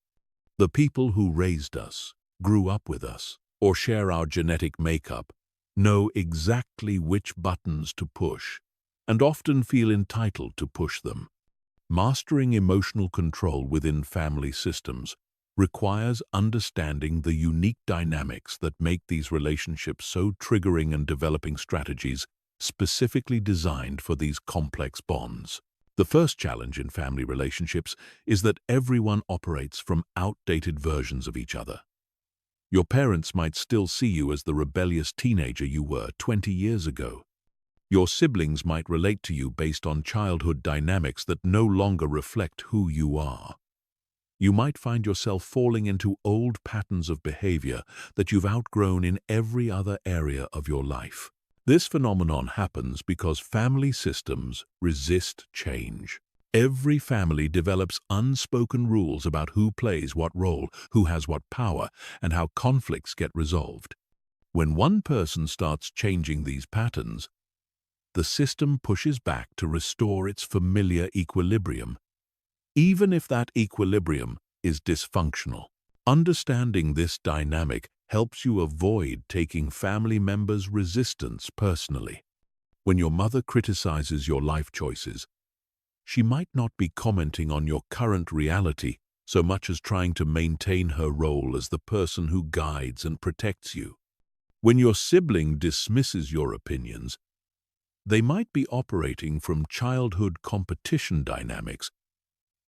The people who raised us, grew up with us, or share our genetic makeup know exactly which buttons to push and often feel entitled to push them. Mastering emotional control within family systems requires understanding the unique dynamics that make these relationships so triggering and developing strategies specifically designed for these complex bonds. The first challenge in family relationships is that everyone operates from outdated versions of each other. Your parents might still see you as the rebellious teenager you were 20 years ago. Your siblings might relate to you based on childhood dynamics that no longer reflect who you are. You might find yourself falling into old patterns of behavior that you've outgrown in every other area of your life. This phenomenon happens because family systems resist change. Every family develops unspoken rules about who plays what role, who has what power, and how conflicts get resolved. When one person starts changing these patterns, the system pushes back to restore its familiar equilibrium, even if that equilibrium is dysfunctional. Understanding this dynamic helps you avoid taking family members' resistance personally. When your mother criticizes your life choices, she might not be commenting on your current reality so much as trying to maintain her role as the person who guides and protects you. When your sibling dismisses your opinions, they might be operating from childhood competition dynamics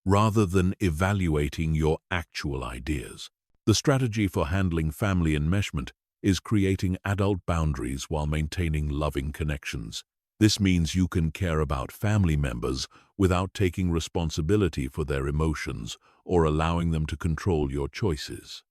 rather than evaluating your actual ideas. The strategy for handling family enmeshment is creating adult boundaries while maintaining loving connections. This means you can care about family members without taking responsibility for their emotions or allowing them to control your choices.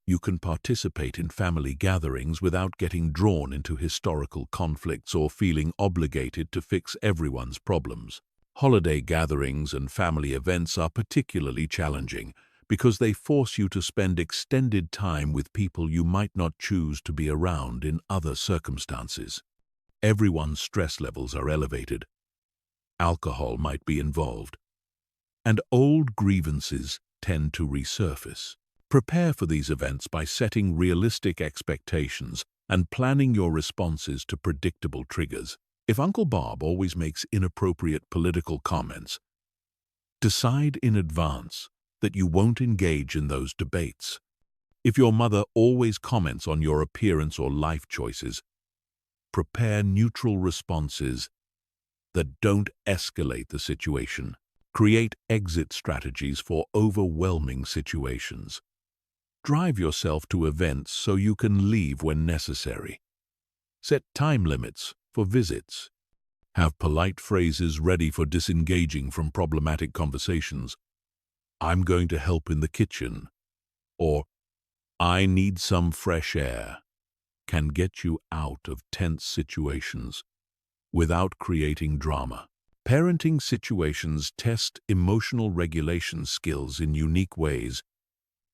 You can participate in family gatherings without getting drawn into historical conflicts or feeling obligated to fix everyone's problems. Holiday gatherings and family events are particularly challenging because they force you to spend extended time with people you might not choose to be around in other circumstances. Everyone's stress levels are elevated. Alcohol might be involved, and old grievances tend to resurface. Prepare for these events by setting realistic expectations and planning your responses to predictable triggers. If Uncle Bob always makes inappropriate political comments, decide in advance that you won't engage in those debates. If your mother always comments on your appearance or life choices, prepare neutral responses that don't escalate the situation. Create exit strategies for overwhelming situations. Drive yourself to events so you can leave when necessary. Set time limits for visits. Have polite phrases ready for disengaging from problematic conversations. I'm going to help in the kitchen, or I need some fresh air, can get you out of tense situations without creating drama. Parenting situations test emotional regulation skills in unique ways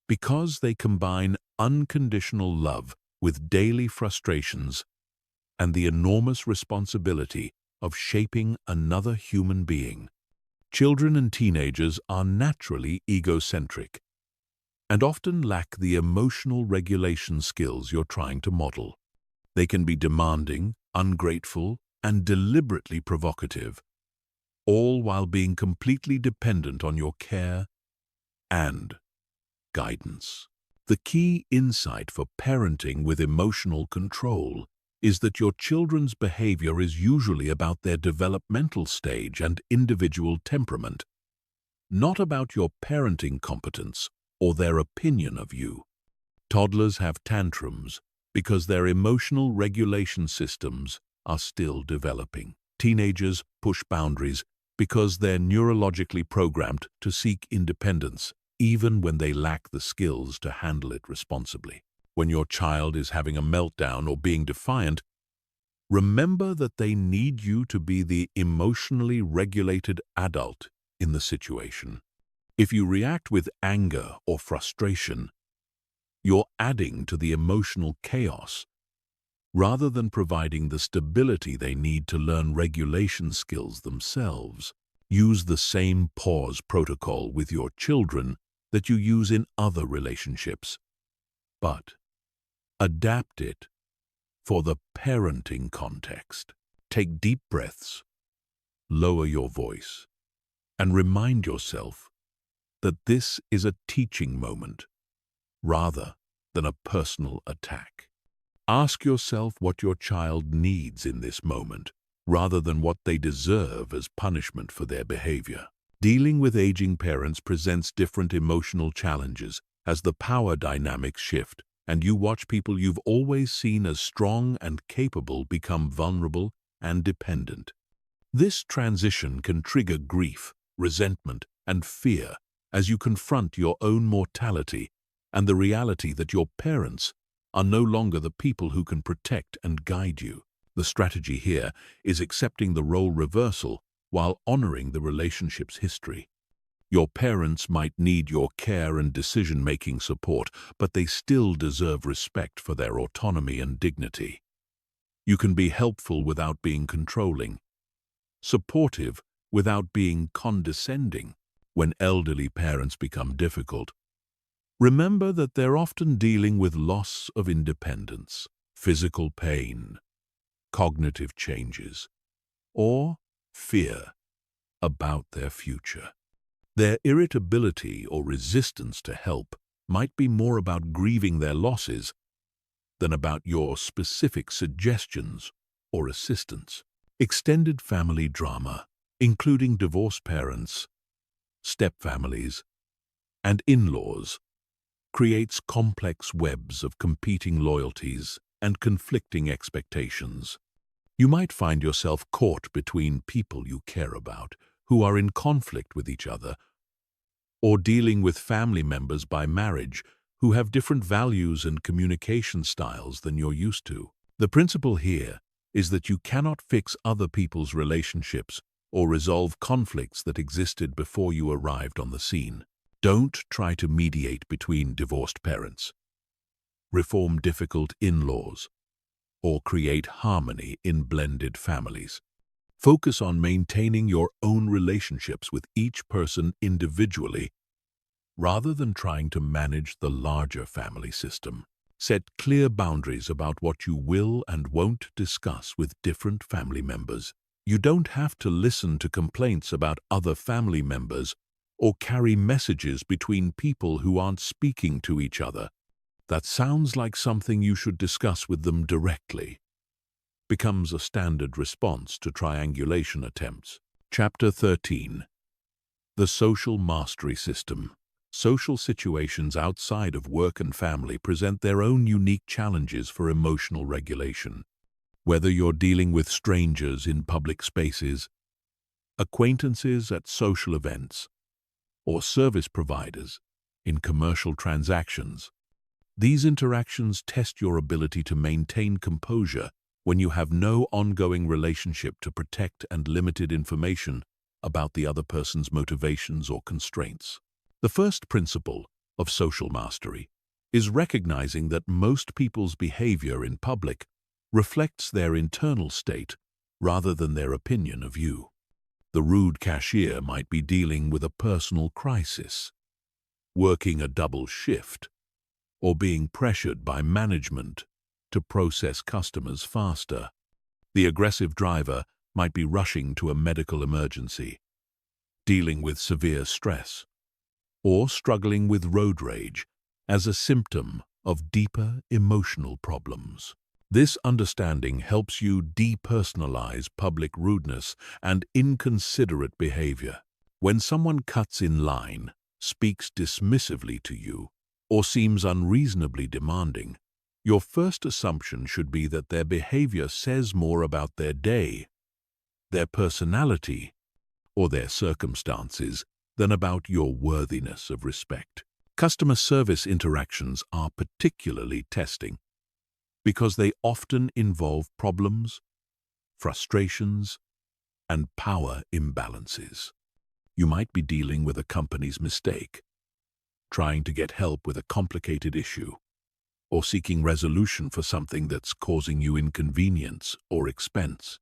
because they combine unconditional love with daily frustrations and the enormous responsibility of shaping another human being. Children and teenagers are naturally egocentric and often lack the emotional regulation skills you're trying to model. They can be demanding, ungrateful, and deliberately provocative, all while being completely dependent on your care and guidance. The key insight for parenting with emotional control is that your children's behavior is usually about their developmental stage and individual temperament, not about your parenting competence or their opinion of you. Toddlers have tantrums because their emotional regulation systems are still developing. Teenagers push boundaries because they're neurologically programmed to seek independence, even when they lack the skills to handle it responsibly. When your child is having a meltdown or being defiant, remember that they need you to be the emotionally regulated adult in the situation. If you react with anger or frustration, you're adding to the emotional chaos rather than providing the stability they need to learn regulation skills themselves. Use the same pause protocol with your children that you use in other relationships, but adapt it for the parenting context. Take deep breaths, lower your voice, and remind yourself that this is a teaching moment rather than a personal attack. Ask yourself what your child needs in this moment rather than what they deserve as punishment for their behavior. Dealing with aging parents presents different emotional challenges as the power dynamics shift and you watch people you've always seen as strong and capable become vulnerable and dependent. This transition can trigger grief, resentment, and fear as you confront your own mortality and the reality that your parents are no longer the people who can protect and guide you. The strategy here is accepting the role reversal while honoring the relationship's history. Your parents might need your care and decision-making support, but they still deserve respect for their autonomy and dignity. You can be helpful without being controlling, supportive without being condescending. When elderly parents become difficult, remember that they're often dealing with loss of independence, physical pain, cognitive changes, or fear about their future. Their irritability or resistance to help might be more about grieving their losses than about your specific suggestions or assistance. Extended family drama, including divorced parents, stepfamilies, and in-laws, creates complex webs of competing loyalties and conflicting expectations. You might find yourself caught between people you care about, who are in conflict with each other, or dealing with family members by marriage who have different values and communication styles than you're used to. The principle here is that you cannot fix other people's relationships or resolve conflicts that existed before you arrived on the scene. Don't try to mediate between divorced parents, reform difficult in-laws, or create harmony in blended families. Focus on maintaining your own relationships with each person individually, rather than trying to manage the larger family system. Set clear boundaries about what you will and won't discuss with different family members. You don't have to listen to complaints about other family members or carry messages between people who aren't speaking to each other. That sounds like something you should discuss with them directly. Becomes a standard response to triangulation attempts. Chapter 13. The Social Mastery System. Social situations outside of work and family present their own unique challenges for emotional regulation. Whether you're dealing with strangers in public spaces, acquaintances at social events, or service providers in commercial transactions, these interactions test your ability to maintain composure when you have no ongoing relationship to protect and limited information about the other person's motivations or constraints. The first principle of social mastery is recognizing that most people's behavior in public reflects their internal state rather than their opinion of you. The rude cashier might be dealing with a personal crisis, working a double shift, or being pressured by management to process customers faster. The aggressive driver might be rushing to a medical emergency, dealing with severe stress, or struggling with road rage as a symptom of deeper emotional problems. This understanding helps you depersonalize public rudeness and inconsiderate behavior. When someone cuts in line, speaks dismissively to you, or seems unreasonably demanding, your first assumption should be that their behavior says more about their day, their personality, or their circumstances than about your worthiness of respect. Customer service interactions are particularly testing because they often involve problems, frustrations, and power imbalances. You might be dealing with a company's mistake, trying to get help with a complicated issue, or seeking resolution for something that's causing you inconvenience or expense.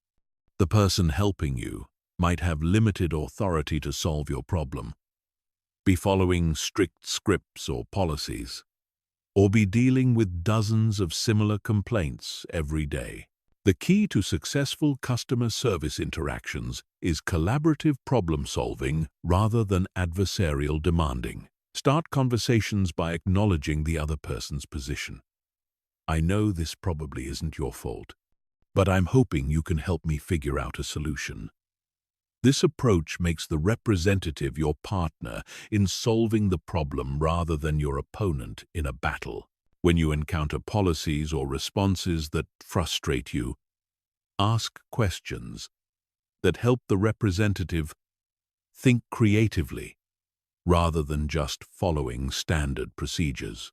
The person helping you might have limited authority to solve your problem, be following strict scripts or policies, or be dealing with dozens of similar complaints every day. The key to successful customer service interactions is collaborative problem-solving rather than adversarial demanding. Start conversations by acknowledging the other person's position. I know this probably isn't your fault, but I'm hoping you can help me figure out a solution. This approach makes the representative your partner in solving the problem rather than your opponent in a battle. When you encounter policies or responses that frustrate you, ask questions that help the representative think creatively rather than just following standard procedures.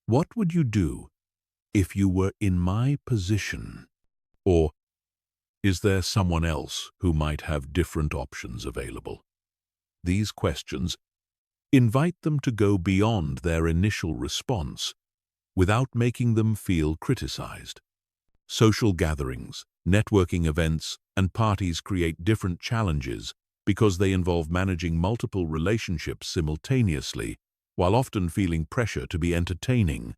What would you do if you were in my position? Or Is there someone else who might have different options available? These questions invite them to go beyond their initial response without making them feel criticized. Social gatherings, networking events, and parties create different challenges because they involve managing multiple relationships simultaneously while often feeling pressure to be entertaining,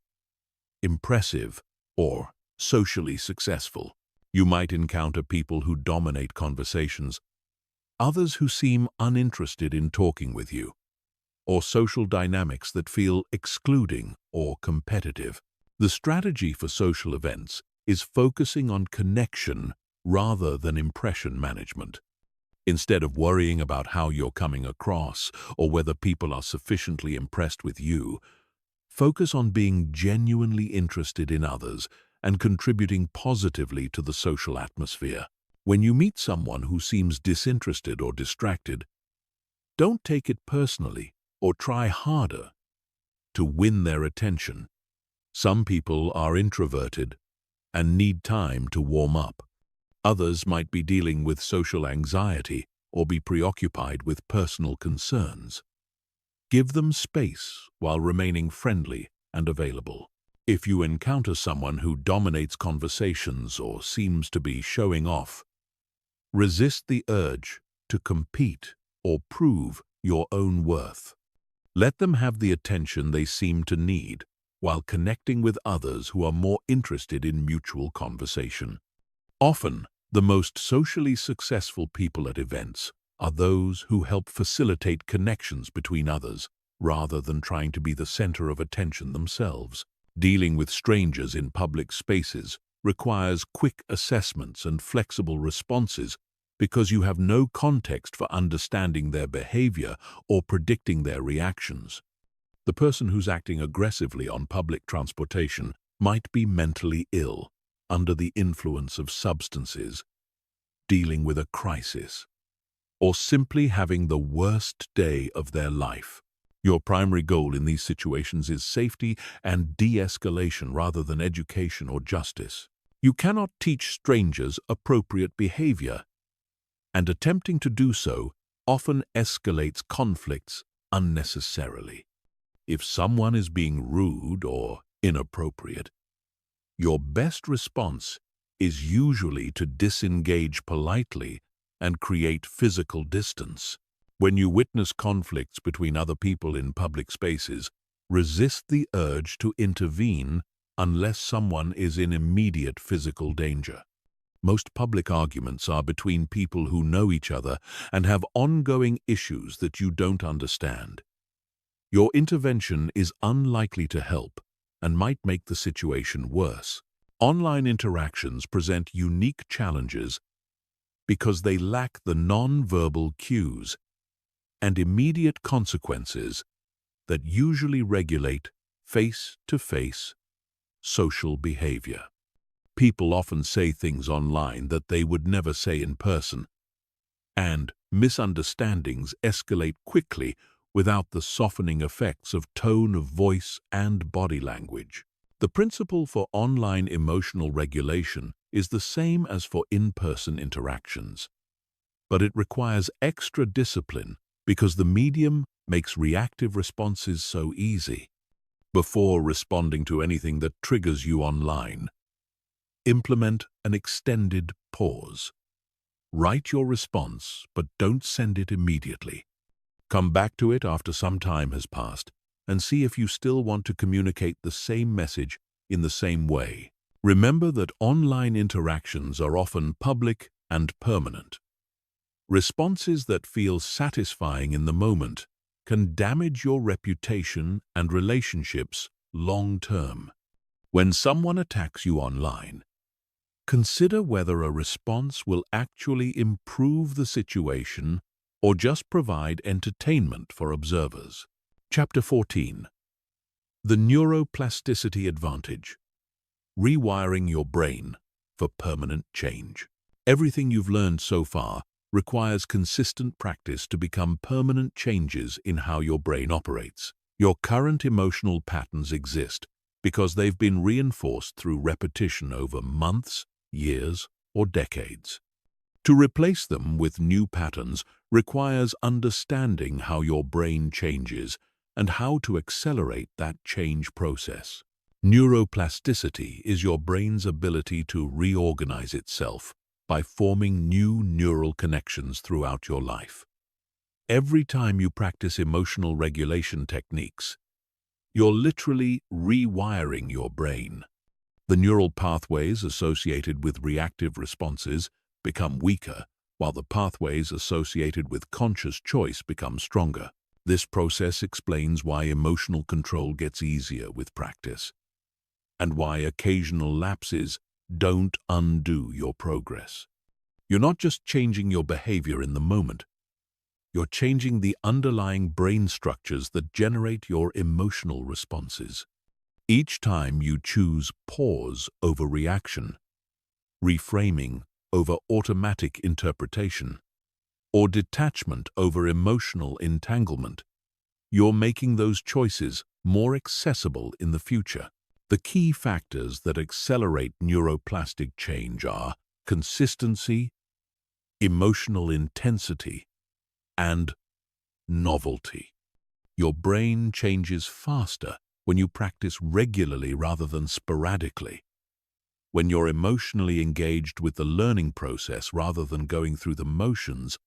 impressive, or socially successful. You might encounter people who dominate conversations, others who seem uninterested in talking with you, or social dynamics that feel excluding or competitive. The strategy for social events is focusing on connection rather than impression management. Instead of worrying about how you're coming across or whether people are sufficiently impressed with you, focus on being genuinely interested in others and contributing positively to the social atmosphere. When you meet someone who seems disinterested or distracted, don't take it personally or try harder to win their attention. Some people are introverted and need time to warm up. Others might be dealing with social anxiety or be preoccupied with personal concerns. Give them space while remaining friendly and available. If you encounter someone who dominates conversations or seems to be showing off, resist the urge to compete or prove your own worth. Let them have the attention they seem to need while connecting with others who are more interested in mutual conversation. Often, the most socially successful people at events are those who help facilitate connections between others rather than trying to be the center of attention themselves. Dealing with strangers in public spaces requires quick assessments and flexible responses because you have no context for understanding their behavior or predicting their reactions. The person who's acting aggressively on public transportation might be mentally ill, under the influence of substances, dealing with a crisis, or simply having the worst day of their life. Your primary goal in these situations is safety and de-escalation rather than education or justice. You cannot teach strangers appropriate behavior, and attempting to do so often escalates conflicts unnecessarily. If someone is being rude or inappropriate, your best response is usually to disengage politely and create physical distance. When you witness conflicts between other people in public spaces, resist the urge to intervene unless someone is in immediate physical danger. Most public arguments are between people who know each other and have ongoing issues that you don't understand. Your intervention is unlikely to help and might make the situation worse. Online interactions present unique challenges because they lack the non-verbal cues and immediate consequences that usually regulate face-to-face social behavior. People often say things online that they would never say in person, and misunderstandings escalate quickly without the softening effects of tone of voice and body language. The principle for online emotional regulation is the same as for in-person interactions, but it requires extra discipline because the medium makes reactive responses so easy. Before responding to anything that triggers you online, implement an extended pause. Write your response, but don't send it immediately. Come back to it after some time has passed and see if you still want to communicate the same message in the same way. Remember that online interactions are often public and permanent. Responses that feel satisfying in the moment can damage your reputation and relationships long-term. When someone attacks you online, consider whether a response will actually improve the situation or just provide entertainment for observers. Chapter 14. The Neuroplasticity Advantage. Rewiring your brain for permanent change. Everything you've learned so far requires consistent practice to become permanent changes in how your brain operates. Your current emotional patterns exist because they've been reinforced through repetition over months, years, or decades. To replace them with new patterns requires understanding how your brain changes and how to accelerate that change process. Neuroplasticity is your brain's ability to reorganize itself by forming new neural connections throughout your life. Every time you practice emotional regulation techniques, you're literally rewiring your brain. The neural pathways associated with reactive responses become weaker, while the pathways associated with conscious choice become stronger. This process explains why emotional control gets easier with practice, and why occasional lapses don't undo your progress. You're not just changing your behavior in the moment, you're changing the underlying brain structures that generate your emotional responses. Each time you choose pause over reaction, reframing over automatic interpretation, or detachment over emotional entanglement, you're making those choices more accessible in the future. The key factors that accelerate neuroplastic change are consistency, emotional intensity, and novelty. Your brain changes faster when you practice regularly rather than sporadically. When you're emotionally engaged with the learning process rather than going through the motions,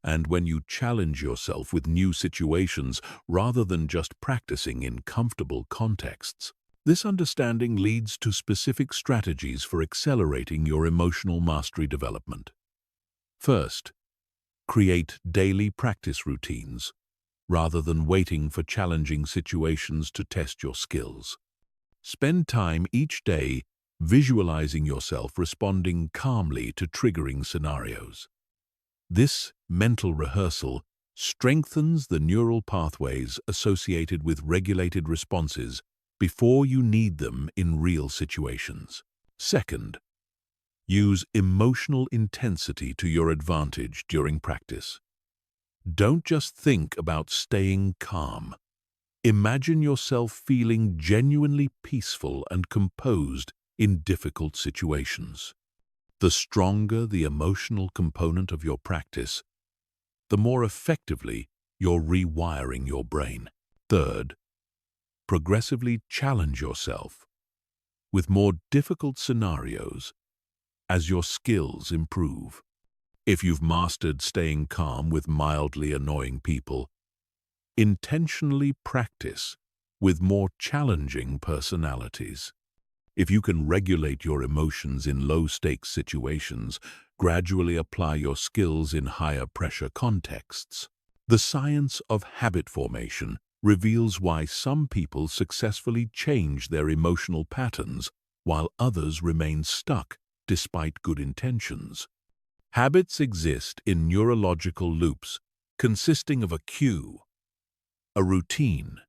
and when you challenge yourself with new situations rather than just practicing in comfortable contexts. This understanding leads to specific strategies for accelerating your emotional mastery development. First, create daily practice routines rather than waiting for challenging situations to test your skills. Spend time each day visualizing yourself responding calmly to triggering scenarios. This mental rehearsal strengthens the neural pathways associated with regulated responses before you need them in real situations. Second, use emotional intensity to your advantage during practice. Don't just think about staying calm. Imagine yourself feeling genuinely peaceful and composed in difficult situations. The stronger the emotional component of your practice, the more effectively you're rewiring your brain. Third, progressively challenge yourself with more difficult scenarios as your skills improve. If you've mastered staying calm with mildly annoying people, intentionally practice with more challenging personalities. If you can regulate your emotions in low-stakes situations, gradually apply your skills in higher-pressure contexts. The science of habit formation reveals why some people successfully change their emotional patterns while others remain stuck despite good intentions. Habits exist in neurological loops consisting of a cue, a routine,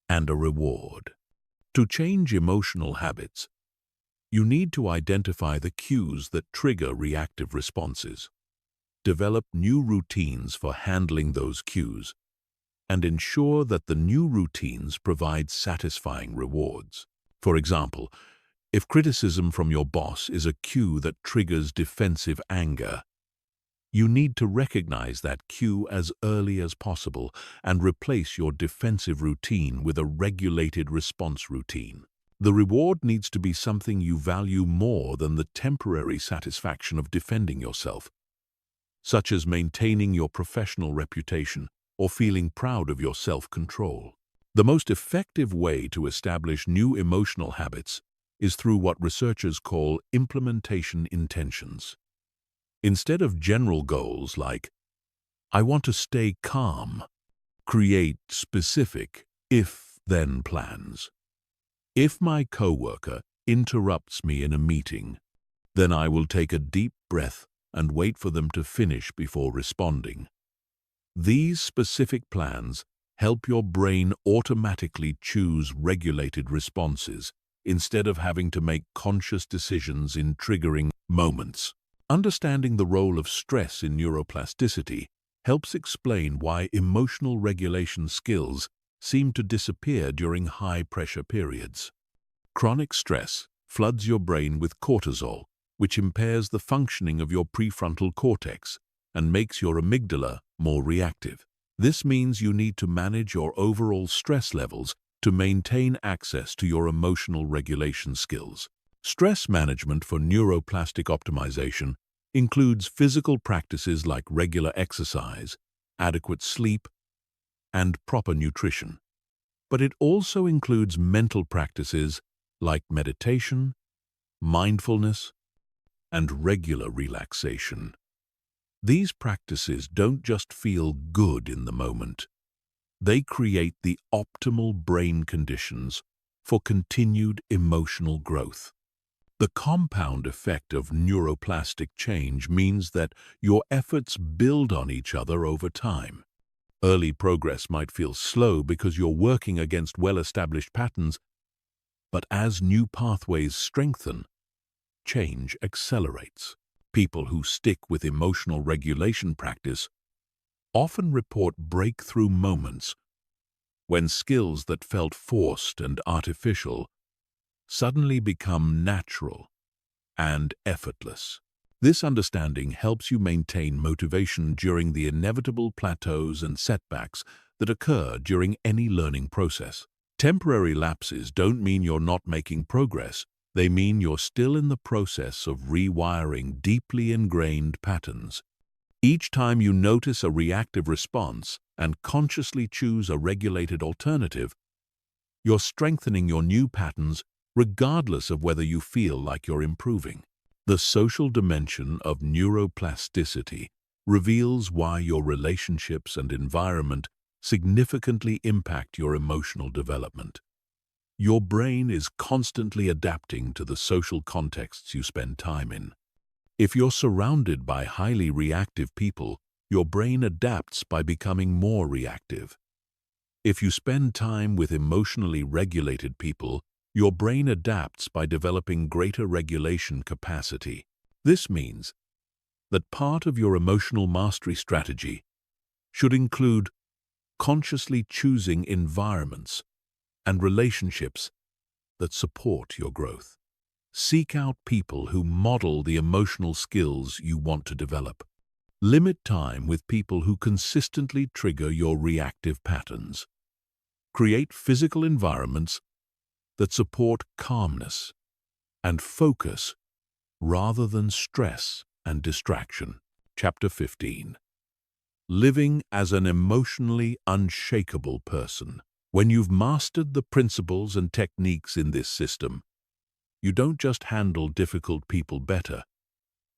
and a reward. To change emotional habits, you need to identify the cues that trigger reactive responses, develop new routines for handling those cues, and ensure that the new routines provide satisfying rewards. For example, if criticism from your boss is a cue that triggers defensive anger, you need to recognize that cue as early as possible and replace your defensive routine with a regulated response routine. The reward needs to be something you value more than the temporary satisfaction of defending yourself, such as maintaining your professional reputation or feeling proud of your self-control. The most effective way to establish new emotional habits is through what researchers call implementation intentions. Instead of general goals like, "I want to stay calm," create specific if-then plans. If my coworker interrupts me in a meeting, then I will take a deep breath and wait for them to finish before responding. These specific plans help your brain automatically choose regulated responses instead of having to make conscious decisions in triggering moments. Understanding the role of stress in neuroplasticity helps explain why emotional regulation skills seem to disappear during high-pressure periods. Chronic stress floods your brain with cortisol, which impairs the functioning of your prefrontal cortex and makes your amygdala more reactive. This means you need to manage your overall stress levels to maintain access to your emotional regulation skills. Stress management for neuroplastic optimization includes physical practices like regular exercise, adequate sleep, and proper nutrition. But it also includes mental practices like meditation, mindfulness, and regular relaxation. These practices don't just feel good in the moment. They create the optimal brain conditions for continued emotional growth. The compound effect of neuroplastic change means that your efforts build on each other over time. Early progress might feel slow because you're working against well-established patterns, but as new pathways strengthen, change accelerates. People who stick with emotional regulation practice often report breakthrough moments when skills that felt forced and artificial suddenly become natural and effortless. This understanding helps you maintain motivation during the inevitable plateaus and setbacks that occur during any learning process. Temporary lapses don't mean you're not making progress. They mean you're still in the process of rewiring deeply ingrained patterns. Each time you notice a reactive response and consciously choose a regulated alternative, you're strengthening your new patterns regardless of whether you feel like you're improving. The social dimension of neuroplasticity reveals why your relationships and environment significantly impact your emotional development. Your brain is constantly adapting to the social contexts you spend time in. If you're surrounded by highly reactive people, your brain adapts by becoming more reactive. If you spend time with emotionally regulated people, your brain adapts by developing greater regulation capacity. This means that part of your emotional mastery strategy should include consciously choosing environments and relationships that support your growth. Seek out people who model the emotional skills you want to develop. Limit time with people who consistently trigger your reactive patterns. Create physical environments that support calmness and focus rather than stress and distraction. Chapter 15. Living as an emotionally unshakable person. When you've mastered the principles and techniques in this system, you don't just handle difficult people better,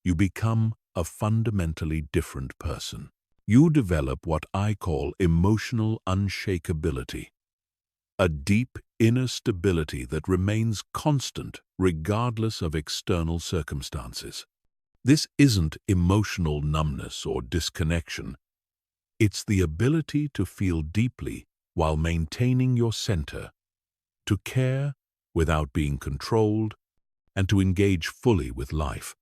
you become a fundamentally different person. You develop what I call emotional unshakability, a deep inner stability that remains constant regardless of external circumstances. This isn't emotional numbness or disconnection. It's the ability to feel deeply while maintaining your center, to care without being controlled, and to engage fully with life,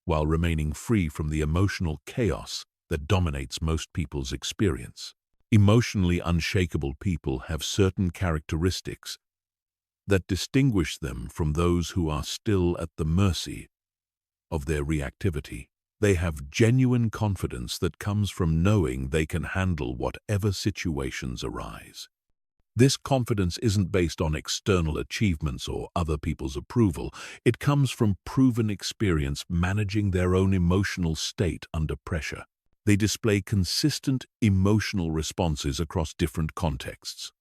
while remaining free from the emotional chaos that dominates most people's experience. Emotionally unshakable people have certain characteristics that distinguish them from those who are still at the mercy of their reactivity. They have genuine confidence that comes from knowing they can handle whatever situations arise. This confidence isn't based on external achievements or other people's approval. It comes from proven experience managing their own emotional state under pressure. They display consistent emotional responses across different contexts.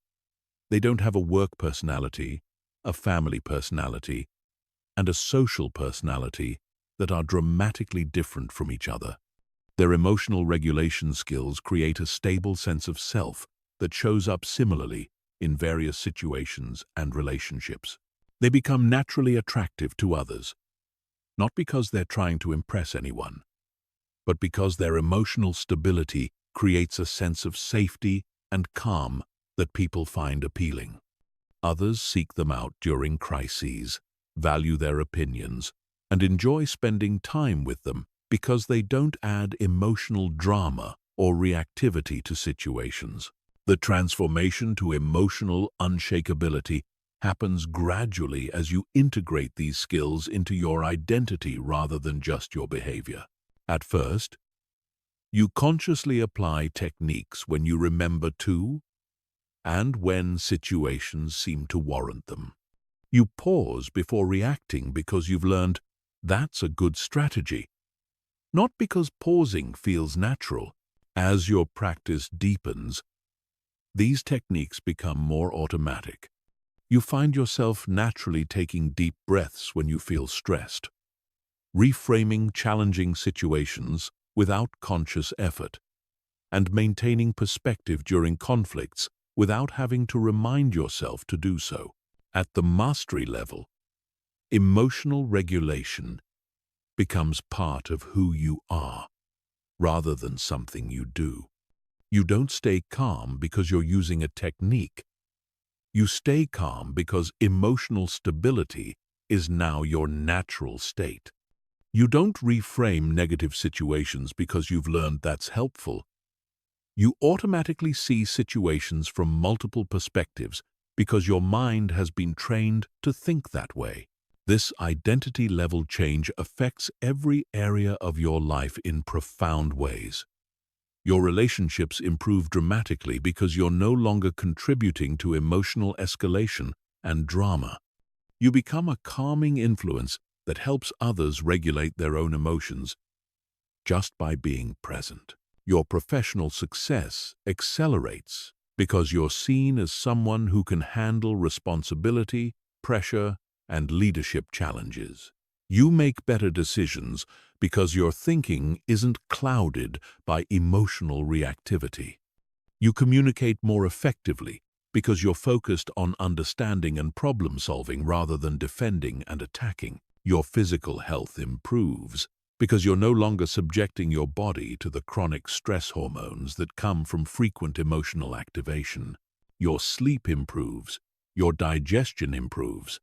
They don't have a work personality, a family personality, and a social personality that are dramatically different from each other. Their emotional regulation skills create a stable sense of self that shows up similarly in various situations and relationships. They become naturally attractive to others, not because they're trying to impress anyone, but because their emotional stability creates a sense of safety and calm that people find appealing. Others seek them out during crises, value their opinions, and enjoy spending time with them because they don't add emotional drama or reactivity to situations. The transformation to emotional unshakability happens gradually as you integrate these skills into your identity rather than just your behavior. At first, you consciously apply techniques when you remember to and when situations seem to warrant them. You pause before reacting because you've learned that's a good strategy, not because pausing feels natural. As your practice deepens, these techniques become more automatic. You find yourself naturally taking deep breaths when you feel stressed, reframing challenging situations without conscious effort, and maintaining perspective during conflicts without having to remind yourself to do so. At the mastery level, emotional regulation becomes part of who you are, rather than something you do. You don't stay calm because you're using a technique. You stay calm because emotional stability is now your natural state. You don't reframe negative situations because you've learned that's helpful. You automatically see situations from multiple perspectives because your mind has been trained to think that way. This identity-level change affects every area of your life in profound ways. Your relationships improve dramatically because you're no longer contributing to emotional escalation and drama. You become a calming influence that helps others regulate their own emotions just by being present. Your professional success accelerates because you're seen as someone who can handle responsibility, pressure, and leadership challenges. You make better decisions because your thinking isn't clouded by emotional reactivity. You communicate more effectively because you're focused on understanding and problem-solving rather than defending and attacking. Your physical health improves because you're no longer subjecting your body to the chronic stress hormones that come from frequent emotional activation. Your sleep improves, your digestion improves,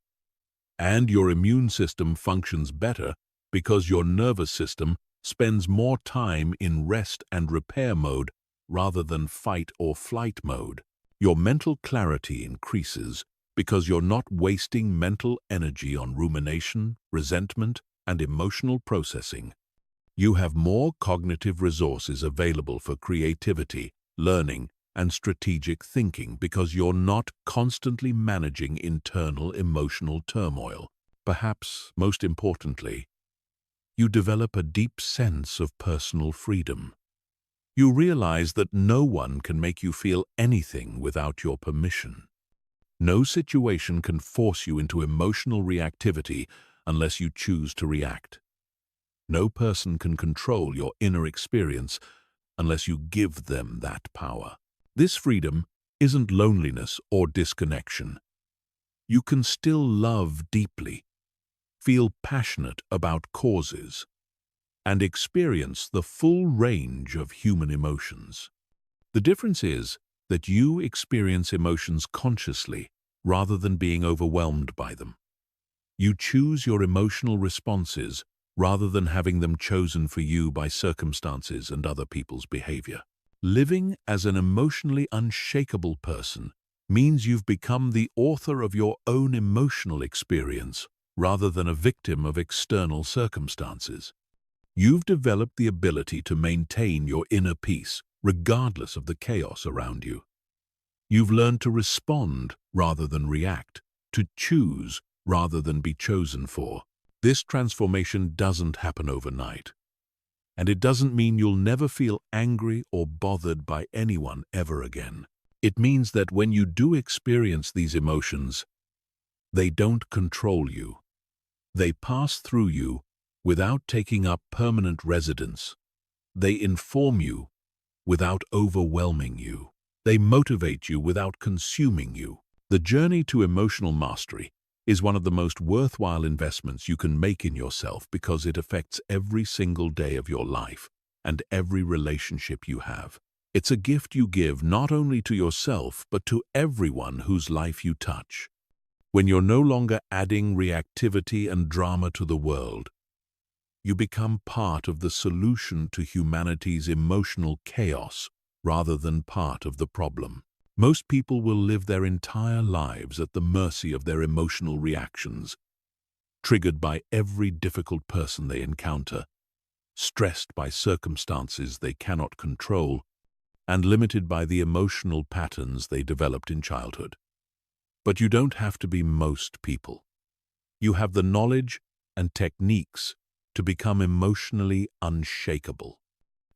and your immune system functions better because your nervous system spends more time in rest and repair mode rather than fight or flight mode. Your mental clarity increases because you're not wasting mental energy on rumination, resentment, and emotional processing. You have more cognitive resources available for creativity, learning, and strategic thinking because you're not constantly managing internal emotional turmoil. Perhaps most importantly, you develop a deep sense of personal freedom. You realize that no one can make you feel anything without your permission. No situation can force you into emotional reactivity unless you choose to react. No person can control your inner experience unless you give them that power. This freedom isn't loneliness or disconnection. You can still love deeply, feel passionate about causes, and experience the full range of human emotions. The difference is that you experience emotions consciously rather than being overwhelmed by them. You choose your emotional responses rather than having them chosen for you by circumstances and other people's behavior. Living as an emotionally unshakable person means you've become the author of your own emotional experience rather than a victim of external circumstances. You've developed the ability to maintain your inner peace regardless of the chaos around you. You've learned to respond rather than react, to choose rather than be chosen for. This transformation doesn't happen overnight. And it doesn't mean you'll never feel angry or bothered by anyone ever again. It means that when you do experience these emotions, they don't control you. They pass through you without taking up permanent residence. They inform you without overwhelming you. They motivate you without consuming you. The journey to emotional mastery is one of the most worthwhile investments you can make in yourself because it affects every single day of your life and every relationship you have. It's a gift you give not only to yourself but to everyone whose life you touch. When you're no longer adding reactivity and drama to the world, you become part of the solution to humanity's emotional chaos rather than part of the problem. Most people will live their entire lives at the mercy of their emotional reactions, triggered by every difficult person they encounter, stressed by circumstances they cannot control, and limited by the emotional patterns they developed in childhood. But you don't have to be most people. You have the knowledge and techniques to become emotionally unshakable.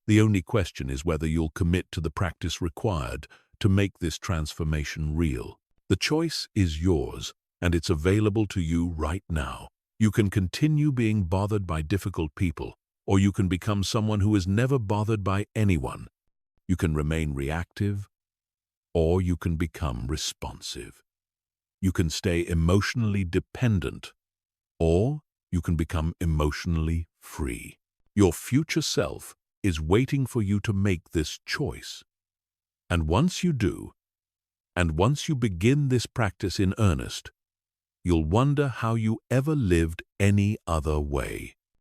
The only question is whether you'll commit to the practice required to make this transformation real. The choice is yours, and it's available to you right now. You can continue being bothered by difficult people, or you can become someone who is never bothered by anyone. You can remain reactive, or you can become responsive. You can stay emotionally dependent, or you can become emotionally free. Your future self is waiting for you to make this choice. And once you do, and once you begin this practice in earnest, you'll wonder how you ever lived any other way.